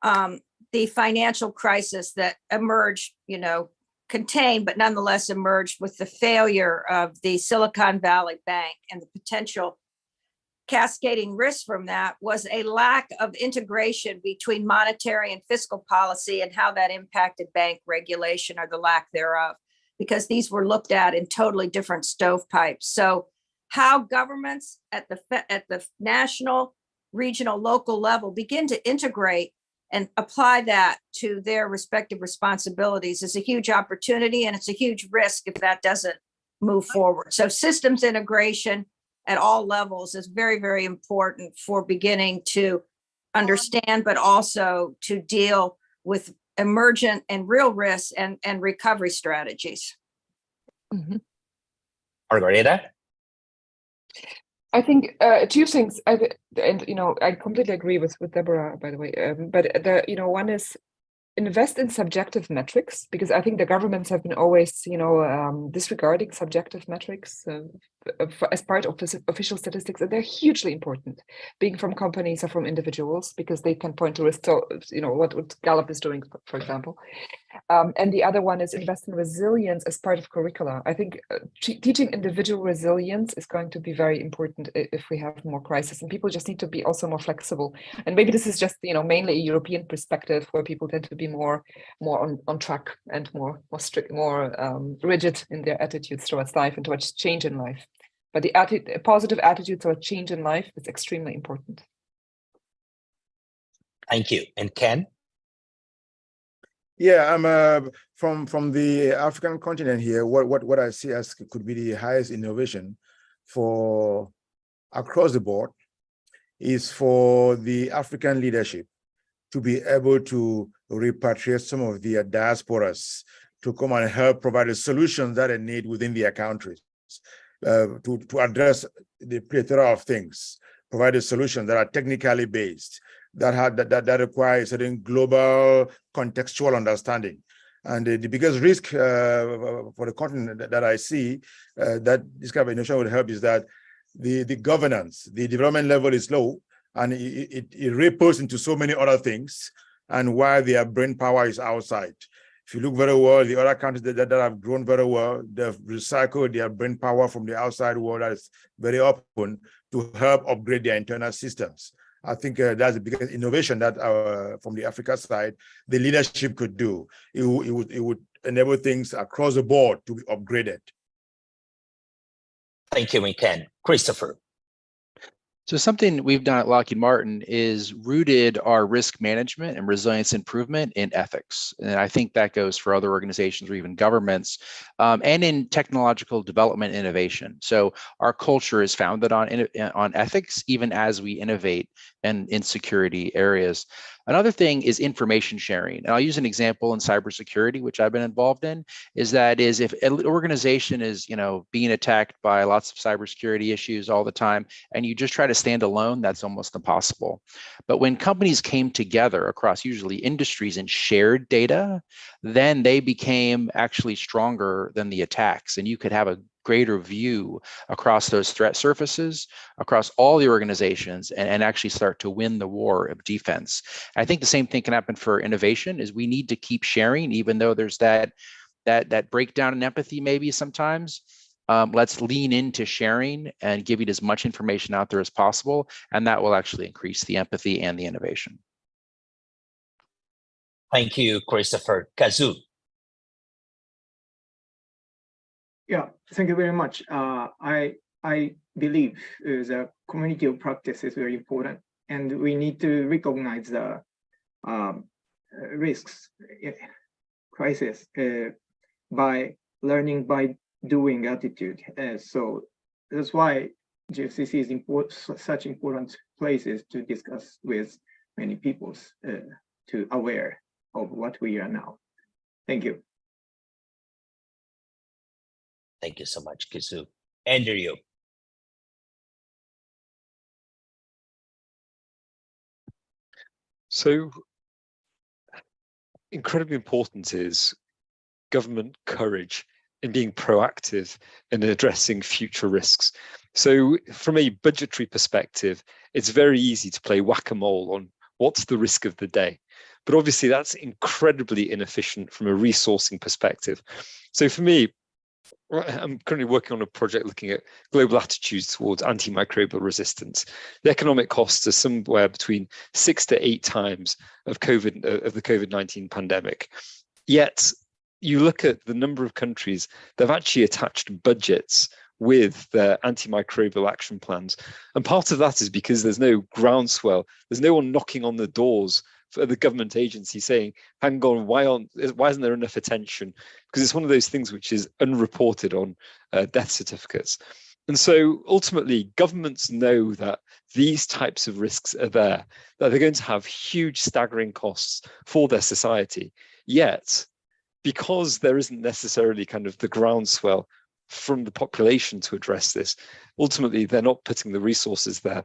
the financial crisis that emerged, contained, but nonetheless emerged with the failure of the Silicon Valley Bank and the potential cascading risk from that, was a lack of integration between monetary and fiscal policy and how that impacted bank regulation or the lack thereof, because these were looked at in totally different stovepipes. So how governments at the national, regional, local level begin to integrate and apply that to their respective responsibilities is a huge opportunity, and it's a huge risk if that doesn't move forward. So systems integration at all levels is very, very important for beginning to understand, but also to deal with emergent and real risks and recovery strategies. Margarita? I think two things, and I completely agree with Deborah, by the way. But one is invest in subjective metrics, because I think the governments have been always, disregarding subjective metrics as part of official statistics, and they're hugely important, being from companies or from individuals, because they can point to risk. So, what Gallup is doing, for example. And the other one is invest in resilience as part of curricula. I think teaching individual resilience is going to be very important if we have more crisis, and people just need to be also more flexible. And maybe this is just, mainly a European perspective, where people tend to be more on track and more strict, more rigid in their attitudes towards life and towards change in life. But the positive attitude towards change in life is extremely important. Thank you. And Ken? Yeah, I'm from the African continent here. What I see as could be the highest innovation for across the board is for the African leadership to be able to repatriate some of their diasporas to come and help provide the solutions that they need within their countries to address the plethora of things, provide the solutions that are technically based, that require a certain global contextual understanding. And the biggest risk for the continent that I see that this kind of innovation would help is that the governance, the development level is low, and it ripples into so many other things, and while their brain power is outside. If you look very well, the other countries that have grown very well, they've recycled their brain power from the outside world that is very open to help upgrade their internal systems. I think that's the biggest innovation that from the Africa side, the leadership could do. It would enable things across the board to be upgraded. Thank you, Ken. Christopher. So something we've done at Lockheed Martin is rooted our risk management and resilience improvement in ethics. And I think that goes for other organizations or even governments, and in technological development innovation. So our culture is founded on ethics, even as we innovate and in security areas. Another thing is information sharing. And I'll use an example in cybersecurity, which I've been involved in, is if an organization is, being attacked by lots of cybersecurity issues all the time, and you just try to stand alone, that's almost impossible. But when companies came together across usually industries and shared data, then they became actually stronger than the attacks. And you could have a greater view across those threat surfaces, across all the organizations, and actually start to win the war of defense. I think the same thing can happen for innovation, is we need to keep sharing, even though there's that breakdown in empathy maybe sometimes. Let's lean into sharing and giving as much information out there as possible, and that will actually increase the empathy and the innovation. Thank you, Christopher. Kazoo. Yeah, thank you very much. I believe the community of practice is very important, and we need to recognize the risks, crisis, by learning by doing attitude. So that's why GFCC is such important places to discuss with many people to aware of what we are now. Thank you. Thank you so much, Kazoo. Andrew. So incredibly important is government courage in being proactive in addressing future risks. So from a budgetary perspective, it's very easy to play whack-a-mole on what's the risk of the day. But obviously that's incredibly inefficient from a resourcing perspective. So for me, I'm currently working on a project looking at global attitudes towards antimicrobial resistance. The economic costs are somewhere between 6 to 8 times of the COVID-19 pandemic. Yet you look at the number of countries that have actually attached budgets with their antimicrobial action plans. And part of that is because there's no groundswell. There's no one knocking on the doors for the government agency saying, hang on, why isn't there enough attention? Because it's one of those things which is unreported on death certificates. And so ultimately, governments know that these types of risks are there, that they're going to have huge staggering costs for their society. Yet, because there isn't necessarily kind of the groundswell from the population to address this, ultimately, they're not putting the resources there.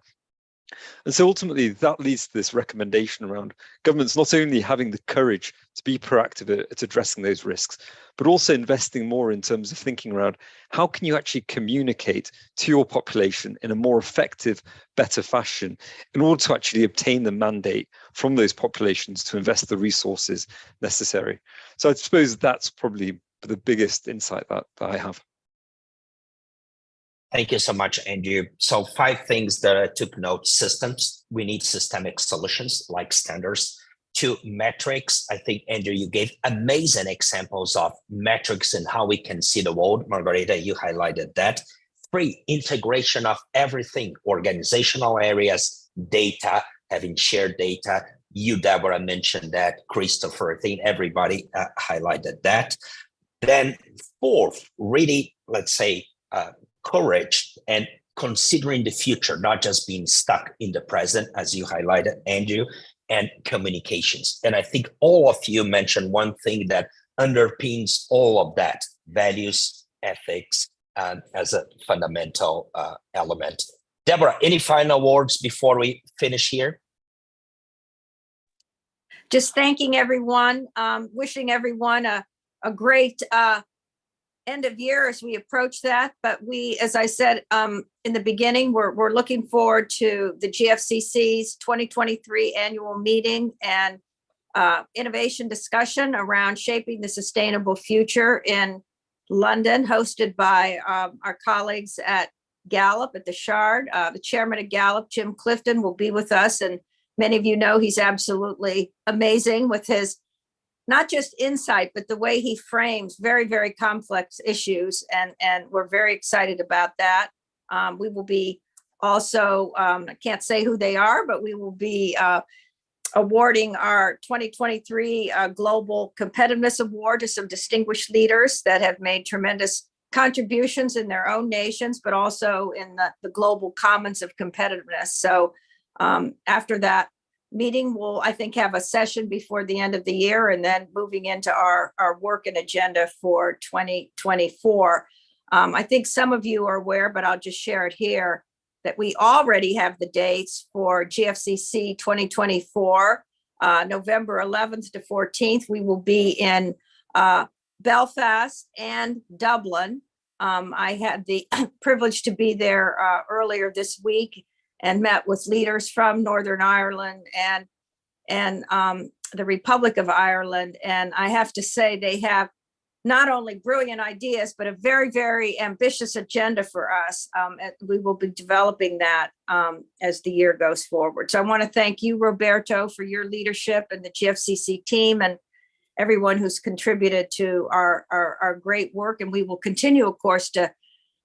And so ultimately that leads to this recommendation around governments not only having the courage to be proactive at addressing those risks, but also investing more in terms of thinking around how can you actually communicate to your population in a more effective, better fashion in order to actually obtain the mandate from those populations to invest the resources necessary. So I suppose that's probably the biggest insight that I have. Thank you so much, Andrew. So 5 things that I took note: systems. We need systemic solutions like standards. 2, metrics. I think, Andrew, you gave amazing examples of metrics and how we can see the world. Margarita, you highlighted that. 3, integration of everything, organizational areas, data, having shared data. You, Deborah, mentioned that. Christopher, I think everybody highlighted that. Then 4th, really, let's say, courage and considering the future, not just being stuck in the present, as you highlighted, Andrew, and communications. And I think all of you mentioned one thing that underpins all of that: values, ethics, as a fundamental element. Deborah, any final words before we finish here? Just thanking everyone, wishing everyone a great end of year as we approach that. But we, as I said in the beginning, we're looking forward to the GFCC's 2023 annual meeting and innovation discussion around shaping the sustainable future in London, hosted by our colleagues at Gallup at the Shard. The chairman of Gallup, Jim Clifton, will be with us. And many of you know he's absolutely amazing with his not just insight, but the way he frames very, very complex issues. And we're very excited about that. We will be also, I can't say who they are, but we will be awarding our 2023 Global Competitiveness Award to some distinguished leaders that have made tremendous contributions in their own nations, but also in the global commons of competitiveness. So after that meeting, we'll, I think, have a session before the end of the year, and then moving into our work and agenda for 2024. I think some of you are aware, but I'll just share it here, that we already have the dates for GFCC 2024, November 11th to 14th. We will be in Belfast and Dublin. I had the privilege to be there earlier this week and met with leaders from Northern Ireland and the Republic of Ireland. And I have to say, they have not only brilliant ideas, but a very, very ambitious agenda for us. We will be developing that as the year goes forward. So I want to thank you, Roberto, for your leadership and the GFCC team and everyone who's contributed to our great work. And we will continue, of course, to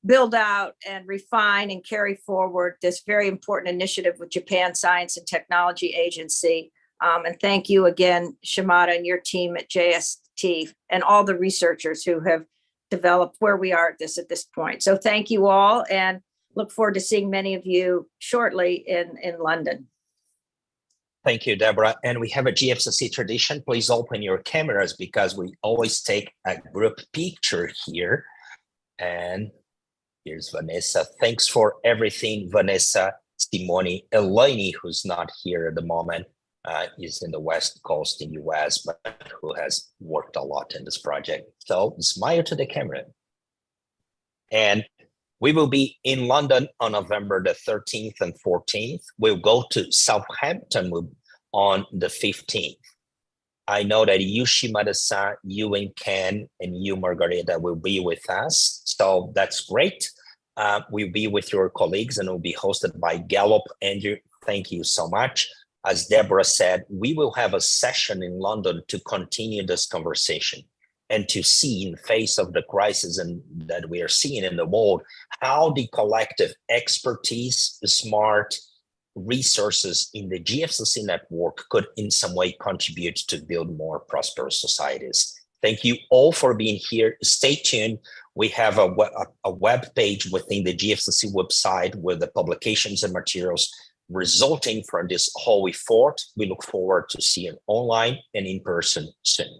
build out and refine and carry forward this very important initiative with Japan Science and Technology Agency. And thank you again, Shimada, and your team at JST and all the researchers who have developed where we are at this point. So thank you all, and look forward to seeing many of you shortly in London. Thank you, Deborah. And we have a GFCC tradition. Please open your cameras because we always take a group picture here. And here's Vanessa. Thanks for everything, Vanessa. Simone Eleni, who's not here at the moment, is in the West Coast in US, but who has worked a lot in this project. So smile to the camera. And we will be in London on November the 13th and 14th. We'll go to Southampton on the 15th. I know that you, Shimada-san, you and Ken, and you, Margarita, will be with us. So that's great. We'll be with your colleagues and will be hosted by Gallup. Andrew, thank you so much. As Deborah said, we will have a session in London to continue this conversation and to see, in face of the crisis that we are seeing in the world, how the collective expertise, the smart resources in the GFCC network could in some way contribute to build more prosperous societies. Thank you all for being here. Stay tuned. We have a web page within the GFCC website with the publications and materials resulting from this whole effort. We look forward to seeing online and in person soon.